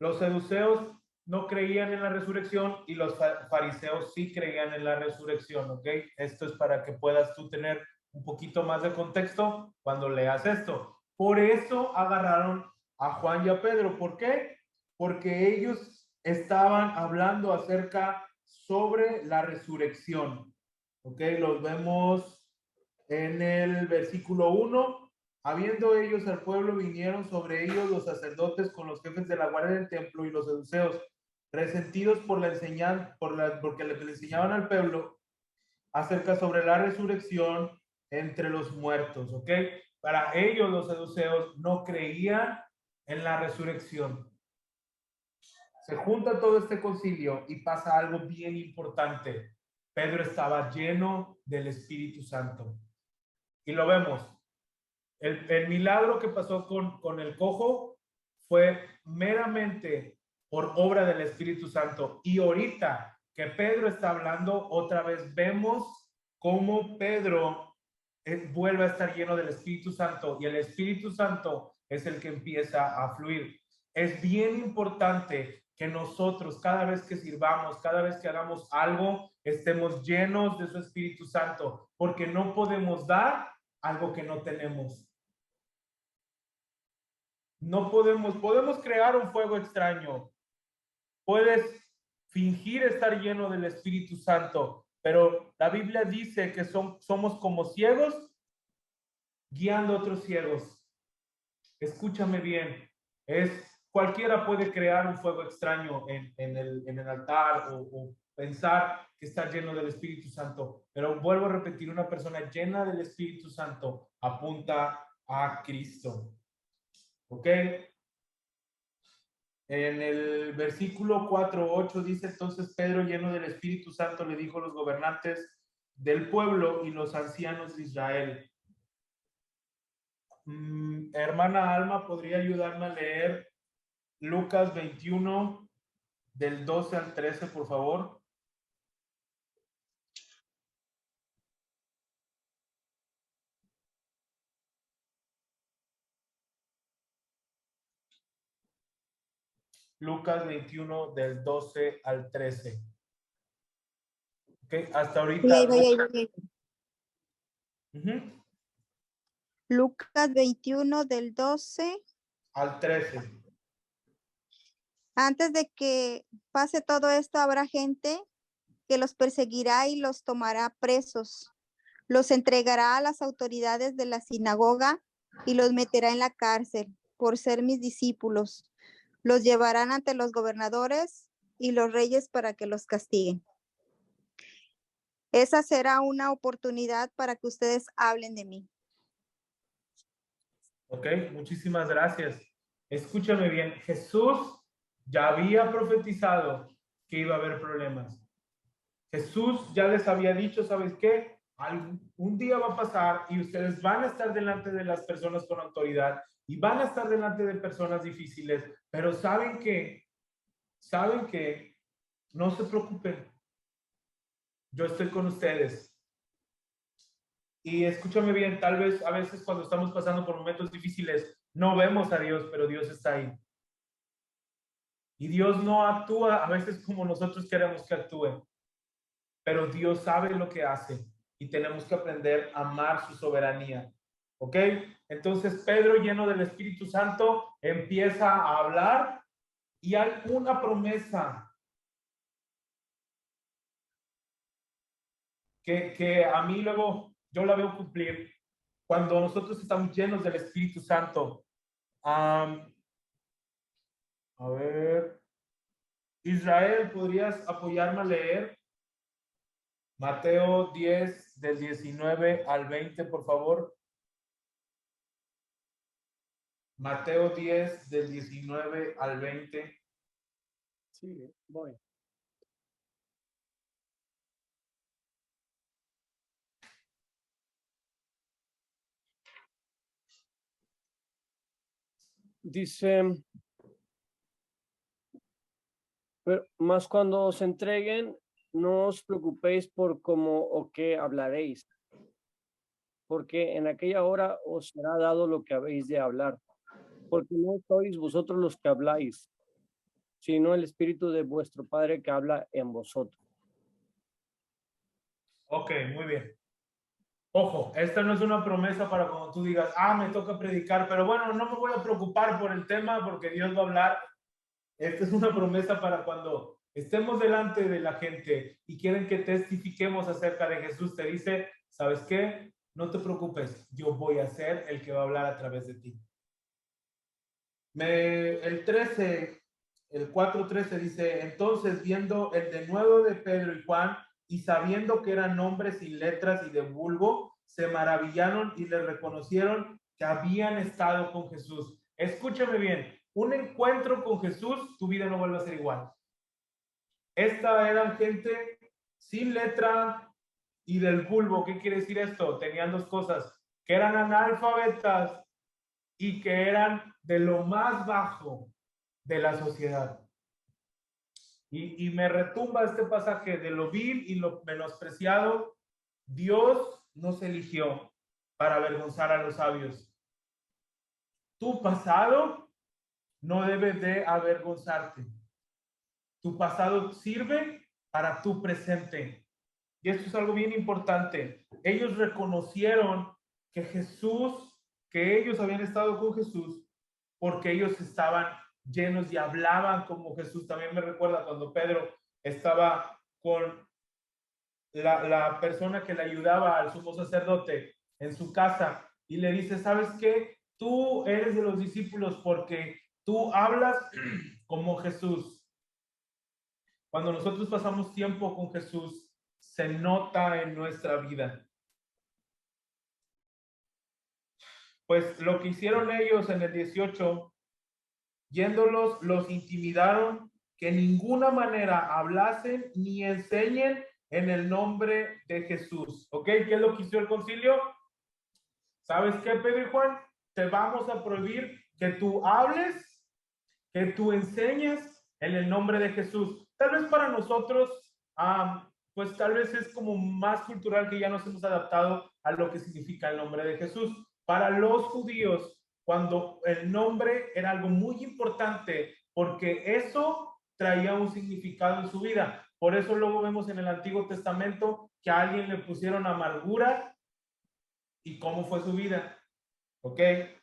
Los saduceos no creían en la resurrección y los fariseos sí creían en la resurrección, ¿ok? Esto es para que puedas tú tener un poquito más de contexto cuando leas esto. Por eso agarraron a Juan y a Pedro. ¿Por qué? Porque ellos estaban hablando acerca sobre la resurrección. Ok, los vemos en el versículo 1. Habiendo ellos al pueblo, vinieron sobre ellos los sacerdotes con los jefes de la guardia del templo y los saduceos, resentidos por la enseñanza, porque le enseñaban al pueblo acerca sobre la resurrección entre los muertos. Ok, para ellos los saduceos no creían en la resurrección. Se junta todo este concilio y pasa algo bien importante. Pedro estaba lleno del Espíritu Santo. Y lo vemos. El milagro que pasó con el cojo fue meramente por obra del Espíritu Santo. Y ahorita que Pedro está hablando, otra vez vemos cómo Pedro vuelve a estar lleno del Espíritu Santo, y el Espíritu Santo es el que empieza a fluir. Es bien importante que nosotros, cada vez que sirvamos, cada vez que hagamos algo, estemos llenos de su Espíritu Santo, porque no podemos dar algo que no tenemos. No podemos crear un fuego extraño. Puedes fingir estar lleno del Espíritu Santo, pero la Biblia dice que somos como ciegos guiando a otros ciegos. Escúchame bien, cualquiera puede crear un fuego extraño en el altar o pensar que está lleno del Espíritu Santo, pero vuelvo a repetir, una persona llena del Espíritu Santo apunta a Cristo. ¿Ok? En el versículo 4:8 dice: entonces Pedro, lleno del Espíritu Santo, le dijo a los gobernantes del pueblo y los ancianos de Israel. Hermana Alma, ¿podría ayudarme a leer Lucas 21 del 12 al 13, por favor? Lucas 21 del 12 al 13. Ok, hasta ahorita. Voy. Lucas 21 del 12 al 13. Antes de que pase todo esto, habrá gente que los perseguirá y los tomará presos. Los entregará a las autoridades de la sinagoga y los meterá en la cárcel por ser mis discípulos. Los llevarán ante los gobernadores y los reyes para que los castiguen. Esa será una oportunidad para que ustedes hablen de mí. Ok, muchísimas gracias. Escúchame bien, Jesús ya había profetizado que iba a haber problemas. Jesús ya les había dicho, ¿sabes qué? Un día va a pasar y ustedes van a estar delante de las personas con autoridad y van a estar delante de personas difíciles, pero saben que no se preocupen. Yo estoy con ustedes. Y escúchame bien, tal vez a veces cuando estamos pasando por momentos difíciles no vemos a Dios, pero Dios está ahí. Y Dios no actúa a veces como nosotros queremos que actúe, pero Dios sabe lo que hace y tenemos que aprender a amar su soberanía. ¿Ok? Entonces Pedro, lleno del Espíritu Santo, empieza a hablar y hay una promesa que a mí luego yo la veo cumplir cuando nosotros estamos llenos del Espíritu Santo. A ver, Israel, ¿podrías apoyarme a leer Mateo 10 del 19 al 20, por favor? Mateo 10 del 19 al 20. Sí, voy. Dice, pero más cuando os entreguen, no os preocupéis por cómo o qué hablaréis, porque en aquella hora os será dado lo que habéis de hablar, porque no sois vosotros los que habláis, sino el Espíritu de vuestro Padre que habla en vosotros. Ok, muy bien. Ojo, esta no es una promesa para cuando tú digas, me toca predicar, pero bueno, no me voy a preocupar por el tema porque Dios va a hablar. Esta es una promesa para cuando estemos delante de la gente y quieren que testifiquemos acerca de Jesús. Te dice, ¿sabes qué? No te preocupes, yo voy a ser el que va a hablar a través de ti. El 4:13 dice, entonces viendo el denuedo de Pedro y Juan y sabiendo que eran hombres sin letras y de vulgo, se maravillaron y le reconocieron que habían estado con Jesús. Escúchame bien, un encuentro con Jesús, tu vida no vuelve a ser igual. Esta eran gente sin letra y del vulgo. ¿Qué quiere decir esto? Tenían dos cosas, que eran analfabetas y que eran de lo más bajo de la sociedad. Y me retumba este pasaje de lo vil y lo menospreciado. Dios nos eligió para avergonzar a los sabios. Tu pasado no debe de avergonzarte. Tu pasado sirve para tu presente. Y esto es algo bien importante. Ellos reconocieron que que ellos habían estado con Jesús porque ellos estaban llenos y hablaban como Jesús. También me recuerda cuando Pedro estaba con la persona que le ayudaba al sumo sacerdote en su casa y le dice, ¿sabes qué? Tú eres de los discípulos porque tú hablas como Jesús. Cuando nosotros pasamos tiempo con Jesús, se nota en nuestra vida. Pues lo que hicieron ellos en el 18, yéndolos, los intimidaron, que en ninguna manera hablasen ni enseñen en el nombre de Jesús. ¿Ok? ¿Qué es lo que hizo el concilio? ¿Sabes qué, Pedro y Juan? Te vamos a prohibir que tú hables, que tú enseñes en el nombre de Jesús. Tal vez para nosotros, pues tal vez es como más cultural que ya nos hemos adaptado a lo que significa el nombre de Jesús. Para los judíos, cuando el nombre era algo muy importante, porque eso traía un significado en su vida. Por eso luego vemos en el Antiguo Testamento que a alguien le pusieron amargura y cómo fue su vida. ¿Ok?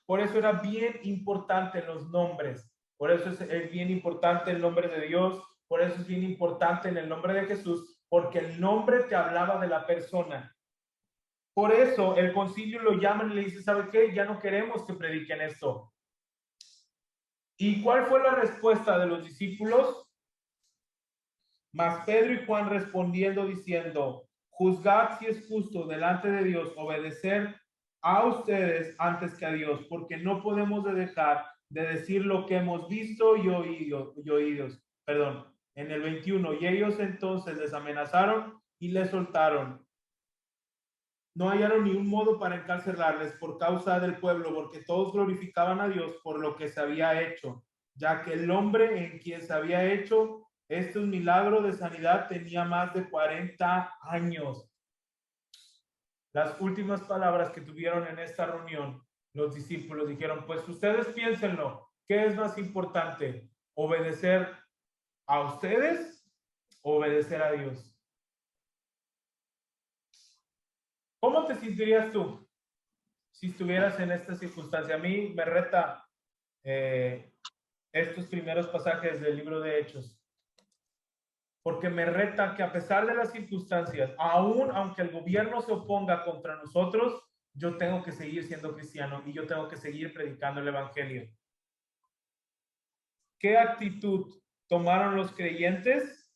Por eso era bien importante los nombres. Por eso es bien importante el nombre de Dios. Por eso es bien importante en el nombre de Jesús, porque el nombre te hablaba de la persona. Por eso el concilio lo llaman y le dice, ¿sabe qué? Ya no queremos que prediquen esto. ¿Y cuál fue la respuesta de los discípulos? Mas Pedro y Juan respondiendo diciendo, juzgad si es justo delante de Dios obedecer a ustedes antes que a Dios, porque no podemos dejar de decir lo que hemos visto y oídos. Perdón, en el 21, y ellos entonces les amenazaron y les soltaron. No hallaron ni un modo para encarcelarles por causa del pueblo, porque todos glorificaban a Dios por lo que se había hecho, ya que el hombre en quien se había hecho este un milagro de sanidad tenía más de 40 años. Las últimas palabras que tuvieron en esta reunión, los discípulos dijeron, pues ustedes piénsenlo, ¿qué es más importante? ¿Obedecer a ustedes o obedecer a Dios? ¿Cómo te sentirías tú si estuvieras en esta circunstancia? A mí me reta estos primeros pasajes del libro de Hechos, porque me reta que a pesar de las circunstancias, aún aunque el gobierno se oponga contra nosotros, yo tengo que seguir siendo cristiano y yo tengo que seguir predicando el evangelio. ¿Qué actitud tomaron los creyentes?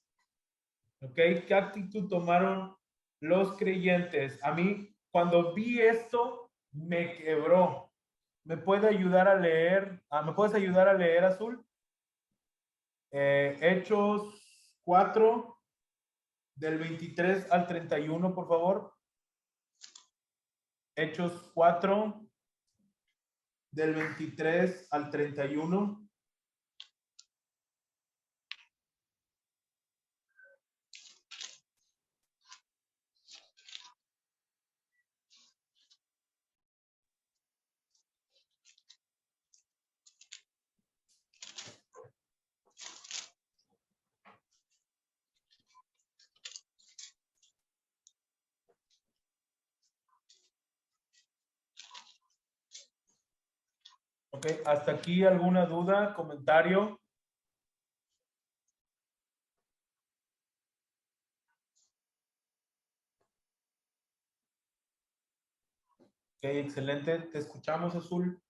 ¿Ok? ¿Qué actitud tomaron los creyentes? A mí, cuando vi esto, me quebró. ¿Me puede ayudar a leer? ¿Me puedes ayudar a leer, Azul? Hechos 4, del 23 al 31, por favor. Hechos 4, del 23 al 31. Ok, hasta aquí alguna duda, comentario. Ok, excelente. Te escuchamos, Azul.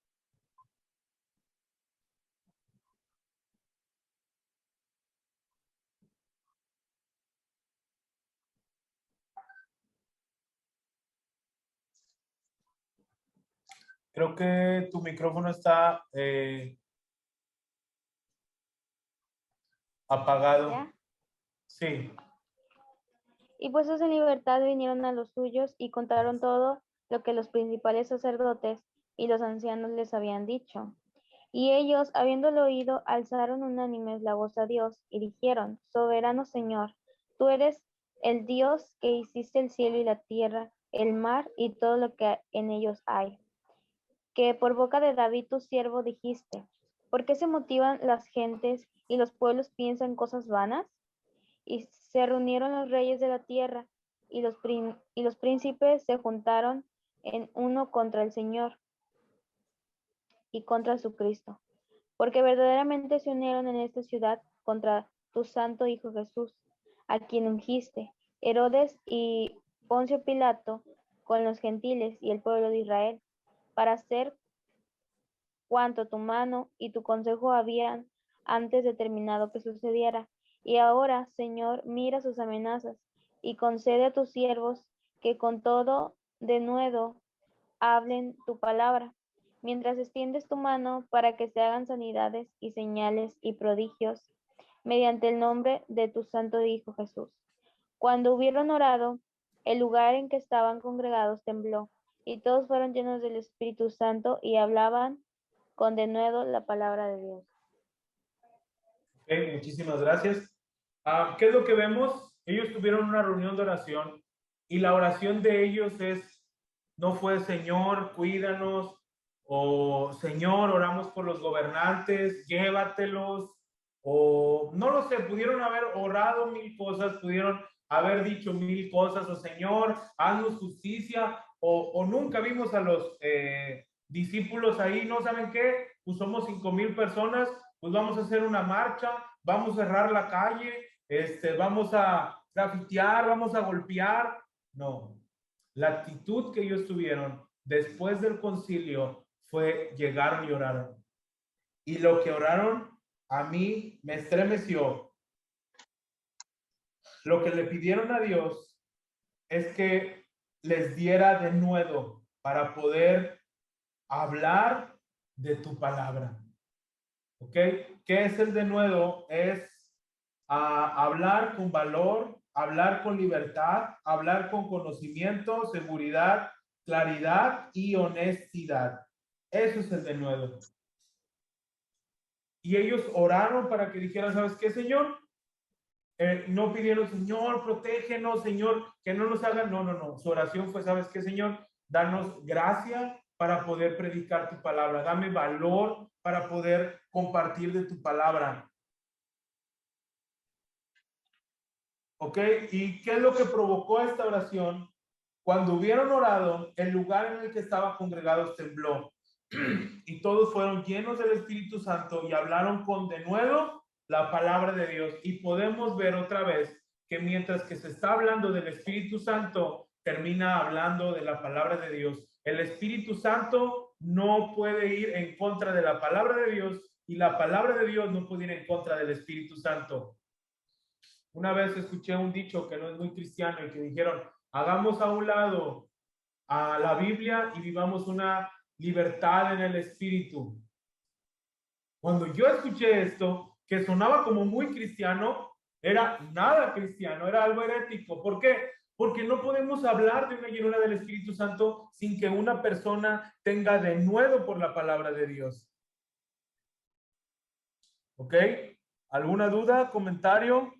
Creo que tu micrófono está apagado. ¿Ya? Sí. Y puestos en libertad vinieron a los suyos y contaron todo lo que los principales sacerdotes y los ancianos les habían dicho. Y ellos, habiéndolo oído, alzaron unánimes la voz a Dios y dijeron: Soberano Señor, tú eres el Dios que hiciste el cielo y la tierra, el mar y todo lo que en ellos hay. Que por boca de David tu siervo dijiste: ¿por qué se motivan las gentes y los pueblos piensan cosas vanas? Y se reunieron los reyes de la tierra y los príncipes se juntaron en uno contra el Señor y contra su Cristo, porque verdaderamente se unieron en esta ciudad contra tu santo Hijo Jesús, a quien ungiste, Herodes y Poncio Pilato, con los gentiles y el pueblo de Israel, para hacer cuanto tu mano y tu consejo habían antes determinado que sucediera. Y ahora, Señor, mira sus amenazas y concede a tus siervos que con todo denuedo hablen tu palabra, mientras extiendes tu mano para que se hagan sanidades y señales y prodigios mediante el nombre de tu santo Hijo Jesús. Cuando hubieron orado, el lugar en que estaban congregados tembló, y todos fueron llenos del Espíritu Santo y hablaban con denuedo la palabra de Dios. Ok, muchísimas gracias. ¿Qué es lo que vemos? Ellos tuvieron una reunión de oración y la oración de ellos no fue Señor, cuídanos, o Señor, oramos por los gobernantes, llévatelos, o no lo sé, pudieron haber orado mil cosas, pudieron haber dicho mil cosas, o Señor, haznos justicia, o nunca vimos a los discípulos ahí, ¿no saben qué? Pues somos 5,000 personas, pues vamos a hacer una marcha, vamos a cerrar la calle, vamos a grafitear, vamos a golpear. No, la actitud que ellos tuvieron después del concilio fue llegaron y oraron. Y lo que oraron a mí me estremeció. Lo que le pidieron a Dios es que les diera denuedo para poder hablar de tu palabra. ¿Ok? ¿Qué es el denuedo? Es hablar con valor, hablar con libertad, hablar con conocimiento, seguridad, claridad y honestidad. Eso es el denuedo. Y ellos oraron para que dijeran, ¿sabes qué, Señor? No pidieron, Señor, protégenos, Señor, que no nos hagan. No. Su oración fue, ¿sabes qué, Señor? Danos gracia para poder predicar tu palabra. Dame valor para poder compartir de tu palabra. ¿Ok? ¿Y qué es lo que provocó esta oración? Cuando hubieron orado, el lugar en el que estaban congregados tembló. Y todos fueron llenos del Espíritu Santo y hablaron con denuedo la palabra de Dios. Y podemos ver otra vez que mientras que se está hablando del Espíritu Santo, termina hablando de la palabra de Dios. El Espíritu Santo no puede ir en contra de la palabra de Dios y la palabra de Dios no puede ir en contra del Espíritu Santo. Una vez escuché un dicho que no es muy cristiano y que dijeron, hagamos a un lado a la Biblia y vivamos una libertad en el espíritu. Cuando yo escuché esto, que sonaba como muy cristiano, era nada cristiano, era algo herético. ¿Por qué? Porque no podemos hablar de una llenura del Espíritu Santo sin que una persona tenga denuedo por la palabra de Dios. ¿Ok? ¿Alguna duda, comentario?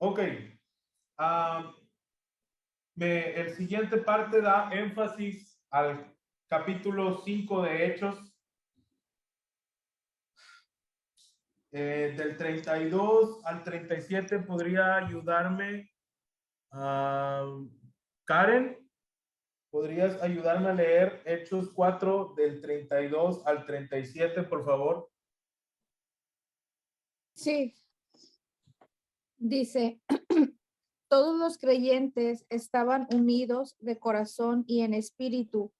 Ok. El siguiente parte da énfasis al capítulo 5 de Hechos, del 32 al 37. ¿Podría ayudarme? Karen, ¿podrías ayudarme a leer Hechos 4 del 32 al 37, por favor? Sí. Dice, todos los creyentes estaban unidos de corazón y en espíritu.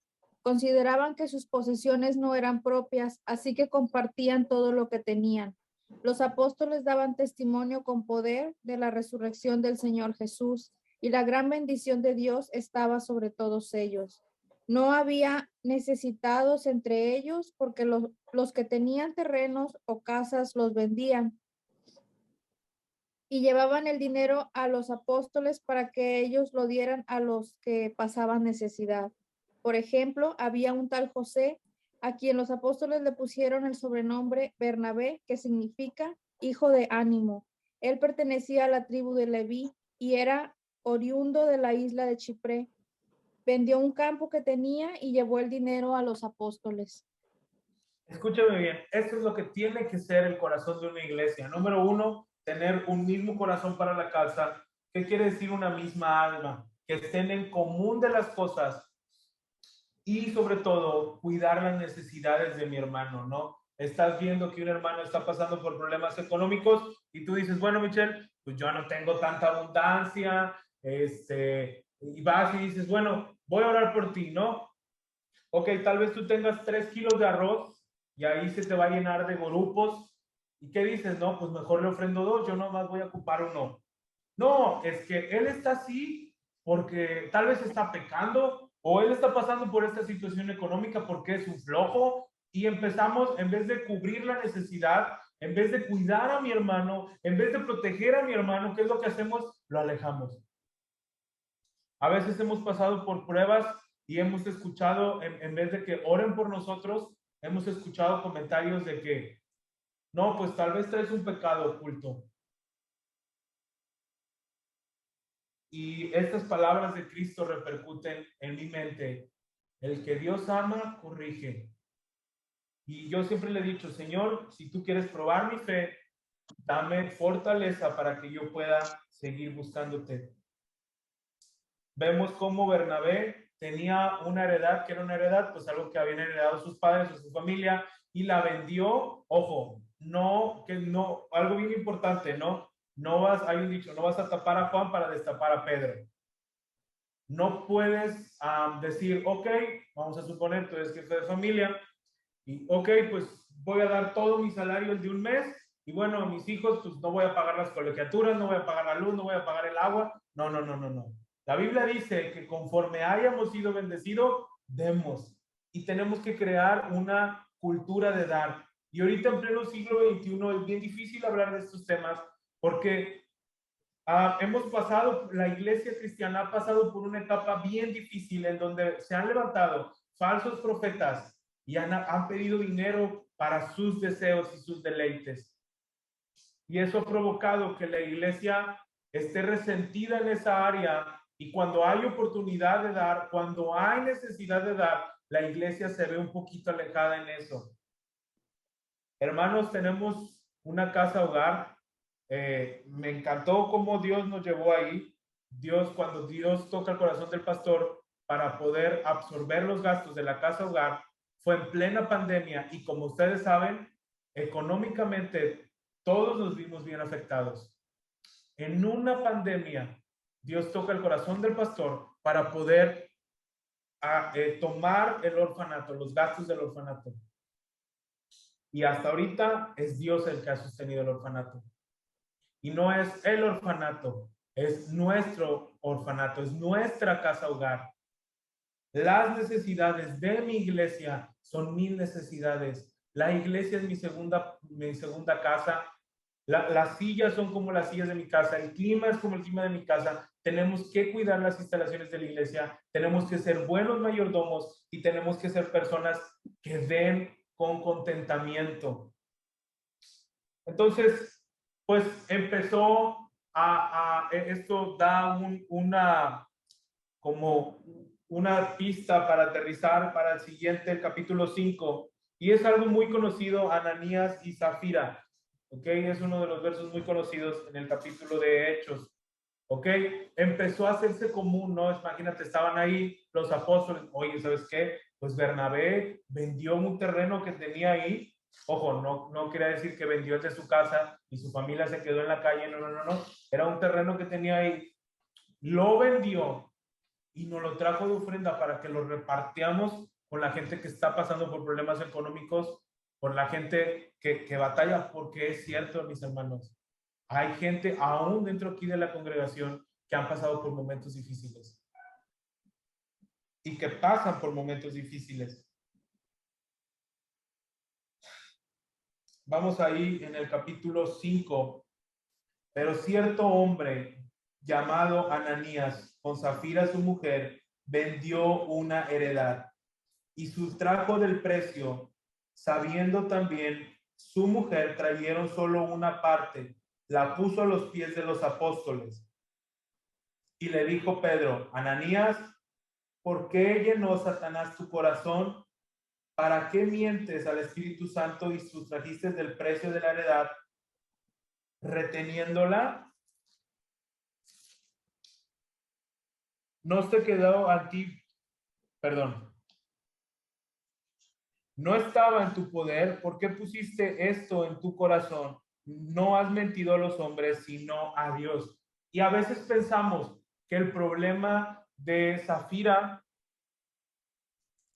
Consideraban que sus posesiones no eran propias, así que compartían todo lo que tenían. Los apóstoles daban testimonio con poder de la resurrección del Señor Jesús, y la gran bendición de Dios estaba sobre todos ellos. No había necesitados entre ellos porque los que tenían terrenos o casas los vendían y llevaban el dinero a los apóstoles para que ellos lo dieran a los que pasaban necesidad. Por ejemplo, había un tal José a quien los apóstoles le pusieron el sobrenombre Bernabé, que significa hijo de ánimo. Él pertenecía a la tribu de Leví y era oriundo de la isla de Chipre. Vendió un campo que tenía y llevó el dinero a los apóstoles. Escúchame bien, esto es lo que tiene que ser el corazón de una iglesia. Número uno, tener un mismo corazón para la casa. ¿Qué quiere decir una misma alma? Que estén en común de las cosas y sobre todo cuidar las necesidades de mi hermano, ¿no? Estás viendo que un hermano está pasando por problemas económicos y tú dices, bueno, Michelle, pues yo no tengo tanta abundancia, y vas y dices, bueno, voy a orar por ti, ¿no? Ok, tal vez tú tengas 3 kilos de arroz y ahí se te va a llenar de grupos. ¿Y qué dices? No, pues mejor le ofrendo 2, yo nomás voy a ocupar 1. No, es que él está así porque tal vez está pecando o él está pasando por esta situación económica porque es un flojo y empezamos, en vez de cubrir la necesidad, en vez de cuidar a mi hermano, en vez de proteger a mi hermano, ¿qué es lo que hacemos? Lo alejamos. A veces hemos pasado por pruebas y hemos escuchado, en vez de que oren por nosotros, hemos escuchado comentarios de que, no, pues tal vez traes un pecado oculto. Y estas palabras de Cristo repercuten en mi mente. El que Dios ama, corrige. Y yo siempre le he dicho, Señor, si tú quieres probar mi fe, dame fortaleza para que yo pueda seguir buscándote. Vemos cómo Bernabé tenía una heredad, que era una heredad, pues algo que habían heredado sus padres o su familia, y la vendió. Ojo, no, algo bien importante, ¿no? No vas, hay un dicho, no vas a tapar a Juan para destapar a Pedro. No puedes decir, ok, vamos a suponer, tú eres jefe de familia, y ok, pues voy a dar todo mi salario el de un mes, y bueno, a mis hijos, pues no voy a pagar las colegiaturas, no voy a pagar la luz, no voy a pagar el agua. No, no, no, no, no. La Biblia dice que conforme hayamos sido bendecidos, demos. Y tenemos que crear una cultura de dar. Y ahorita en pleno siglo XXI es bien difícil hablar de estos temas porque hemos pasado, la iglesia cristiana ha pasado por una etapa bien difícil en donde se han levantado falsos profetas y han pedido dinero para sus deseos y sus deleites. Y eso ha provocado que la iglesia esté resentida en esa área, y cuando hay oportunidad de dar, cuando hay necesidad de dar, la iglesia se ve un poquito alejada en eso. Hermanos, tenemos una casa hogar. Me encantó cómo Dios nos llevó ahí. Cuando Dios toca el corazón del pastor para poder absorber los gastos de la casa hogar, fue en plena pandemia, y como ustedes saben, económicamente todos nos vimos bien afectados. En una pandemia, Dios toca el corazón del pastor para poder tomar el orfanato, los gastos del orfanato. Y hasta ahorita es Dios el que ha sostenido el orfanato. Y no es el orfanato, es nuestro orfanato, es nuestra casa hogar. Las necesidades de mi iglesia son mis necesidades. La iglesia es mi segunda casa. Las sillas son como las sillas de mi casa. El clima es como el clima de mi casa. Tenemos que cuidar las instalaciones de la iglesia. Tenemos que ser buenos mayordomos y tenemos que ser personas que den con contentamiento. Entonces, pues empezó esto da como una pista para aterrizar para el siguiente, el capítulo 5, y es algo muy conocido, Ananías y Zafira, ¿ok? Es uno de los versos muy conocidos en el capítulo de Hechos, ¿ok? Empezó a hacerse común, ¿no? Imagínate, estaban ahí los apóstoles, oye, ¿sabes qué? Pues Bernabé vendió un terreno que tenía ahí. Ojo, no quería decir que vendió el de su casa y su familia se quedó en la calle, no. Era un terreno que tenía ahí. Lo vendió y nos lo trajo de ofrenda para que lo repartiamos con la gente que está pasando por problemas económicos, por la gente que batalla, porque es cierto, mis hermanos, hay gente aún dentro aquí de la congregación que han pasado por momentos difíciles. y que pasan por momentos difíciles. Vamos ahí en el capítulo 5. Pero cierto hombre llamado Ananías, con Zafira su mujer, vendió una heredad y sustrajo del precio, sabiendo también su mujer, trajeron solo una parte, la puso a los pies de los apóstoles. Y le dijo Pedro: Ananías, ¿por qué llenó Satanás tu corazón? ¿Para qué mientes al Espíritu Santo y sustrajiste del precio de la heredad, reteniéndola? No se quedó aquí, perdón. No estaba en tu poder. ¿Por qué pusiste esto en tu corazón? No has mentido a los hombres, sino a Dios. Y a veces pensamos que el problema de Zafira,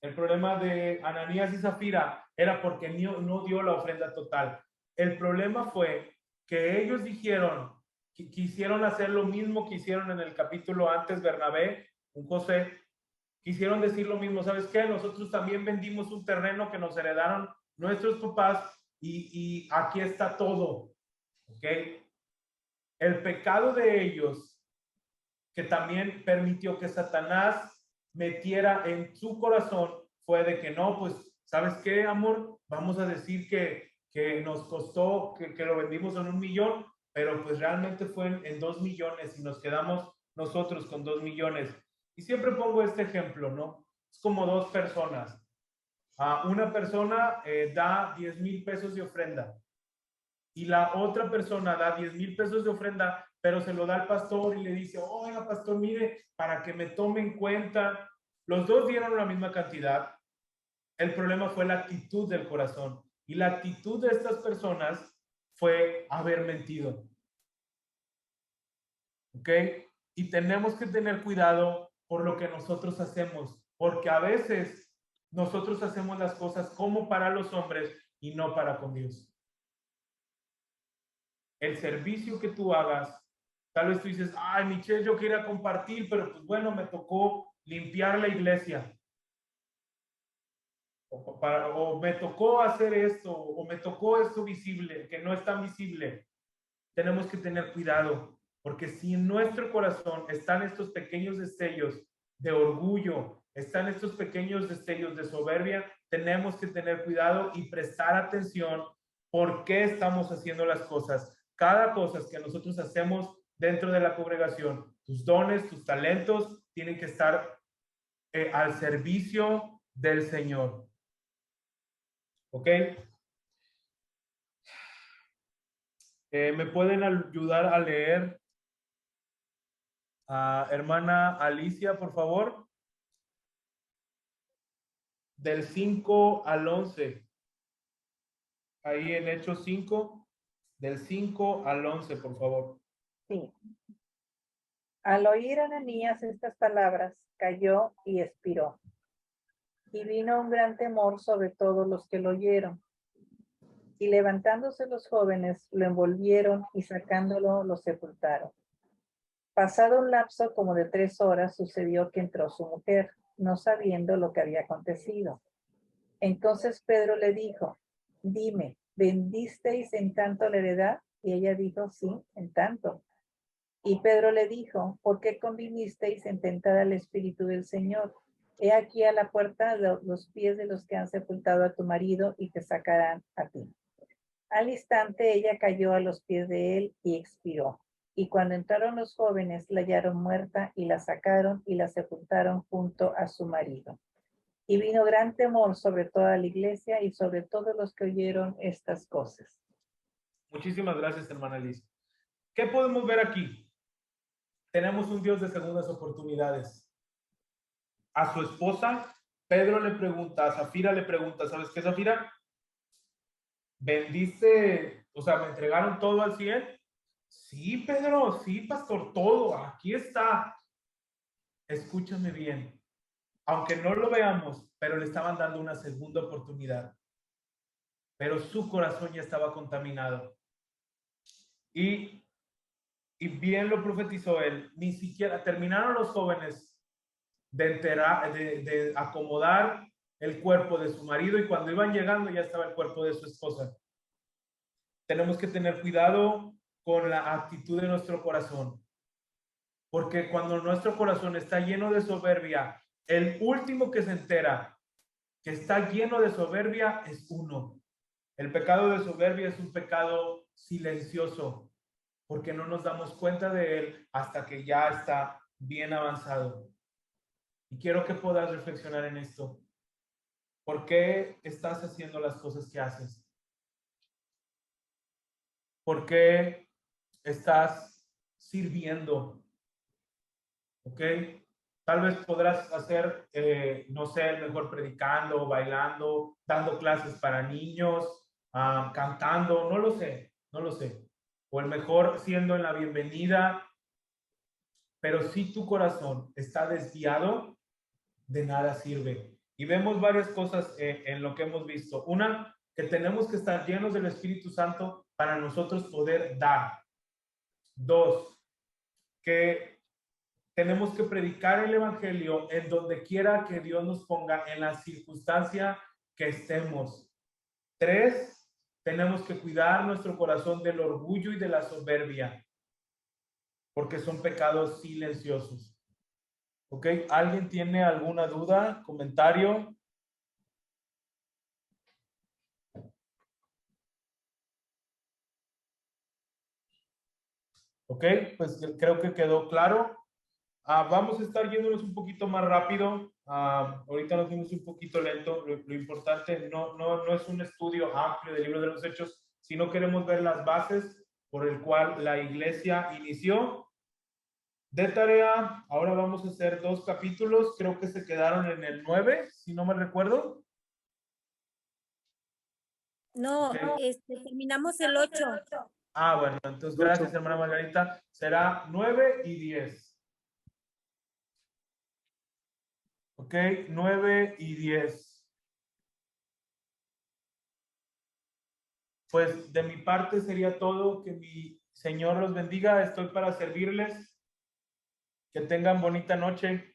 el problema de Ananías y Zafira era porque no dio la ofrenda total. El problema fue que ellos dijeron que quisieron hacer lo mismo que hicieron en el capítulo antes Bernabé, un José. Quisieron decir lo mismo. ¿Sabes qué? Nosotros también vendimos un terreno que nos heredaron nuestros papás y aquí está todo. ¿Ok? El pecado de ellos, que también permitió que Satanás metiera en su corazón, fue de que no, pues, ¿sabes qué, amor? Vamos a decir que nos costó, que lo vendimos en 1 millón, pero pues realmente fue en 2 millones y nos quedamos nosotros con 2 millones. Y siempre pongo este ejemplo, ¿no? Es como 2 personas. Una persona da 10,000 pesos de ofrenda y la otra persona da 10,000 pesos de ofrenda, pero se lo da al pastor y le dice: oiga, pastor, mire, para que me tome en cuenta. Los dos dieron la misma cantidad. El problema fue la actitud del corazón. Y la actitud de estas personas fue haber mentido. ¿Ok? Y tenemos que tener cuidado por lo que nosotros hacemos, porque a veces nosotros hacemos las cosas como para los hombres y no para con Dios. El servicio que tú hagas, tal vez tú dices: ay, Michelle, yo quería compartir, pero pues bueno, me tocó limpiar la iglesia. O me tocó hacer esto, o me tocó esto visible, que no es tan visible. Tenemos que tener cuidado, porque si en nuestro corazón están estos pequeños destellos de orgullo, están estos pequeños destellos de soberbia, tenemos que tener cuidado y prestar atención por qué estamos haciendo las cosas. Cada cosa que nosotros hacemos dentro de la congregación, tus dones, tus talentos, tienen que estar al servicio del Señor. ¿Ok? ¿Me pueden ayudar a leer a hermana Alicia, por favor? Del 5 al 11. Ahí en Hechos 5, del 5 al 11, por favor. Sí. Al oír Ananías estas palabras, cayó y expiró. Y vino un gran temor sobre todos los que lo oyeron. Y levantándose los jóvenes, lo envolvieron y sacándolo, lo sepultaron. Pasado un lapso como de 3 horas, sucedió que entró su mujer, no sabiendo lo que había acontecido. Entonces Pedro le dijo: dime, ¿vendisteis en tanto la heredad? Y ella dijo: sí, en tanto. Y Pedro le dijo: ¿por qué convinisteis en tentar al Espíritu del Señor? He aquí a la puerta los pies de los que han sepultado a tu marido y te sacarán a ti. Al instante ella cayó a los pies de él y expiró. Y cuando entraron los jóvenes, la hallaron muerta y la sacaron y la sepultaron junto a su marido. Y vino gran temor sobre toda la iglesia y sobre todos los que oyeron estas cosas. Muchísimas gracias, hermana Liz. ¿Qué podemos ver aquí? Tenemos un Dios de segundas oportunidades. A su esposa, Pedro le pregunta, a Zafira le pregunta: ¿sabes qué, Zafira? ¿Vendiste, o sea, me entregaron todo al 100? Sí, Pedro, sí, pastor, todo, aquí está. Escúchame bien. Aunque no lo veamos, pero le estaban dando una segunda oportunidad. Pero su corazón ya estaba contaminado. Y bien lo profetizó él. Ni siquiera terminaron los jóvenes de acomodar el cuerpo de su marido, y cuando iban llegando ya estaba el cuerpo de su esposa. Tenemos que tener cuidado con la actitud de nuestro corazón, porque cuando nuestro corazón está lleno de soberbia, el último que se entera que está lleno de soberbia es uno. El pecado de soberbia es un pecado silencioso, porque no nos damos cuenta de él hasta que ya está bien avanzado. Y quiero que puedas reflexionar en esto. ¿Por qué estás haciendo las cosas que haces? ¿Por qué estás sirviendo? ¿Ok? Tal vez podrás hacer, no sé, el mejor predicando, bailando, dando clases para niños, cantando, no lo sé, no lo sé. O el mejor siendo en la bienvenida. Pero si tu corazón está desviado, de nada sirve. Y vemos varias cosas en lo que hemos visto. Una, que tenemos que estar llenos del Espíritu Santo para nosotros poder dar. Dos, que tenemos que predicar el Evangelio en donde quiera que Dios nos ponga, en la circunstancia que estemos. Tres, tenemos que cuidar nuestro corazón del orgullo y de la soberbia, porque son pecados silenciosos. ¿Ok? ¿Alguien tiene alguna duda, comentario? Ok, pues creo que quedó claro. Vamos a estar yéndonos un poquito más rápido. Ahorita nos fuimos un poquito lento. Lo importante no es un estudio amplio del libro de los Hechos, sino queremos ver las bases por el cual la iglesia inició. De tarea, ahora vamos a hacer 2 capítulos. Creo que se quedaron en el 9, si no me recuerdo. No, Okay. terminamos el 8. Bueno, entonces gracias, hermana Margarita. Será 9 y 10. Ok, 9 y 10. Pues de mi parte sería todo. Que mi Señor los bendiga. Estoy para servirles. Que tengan bonita noche.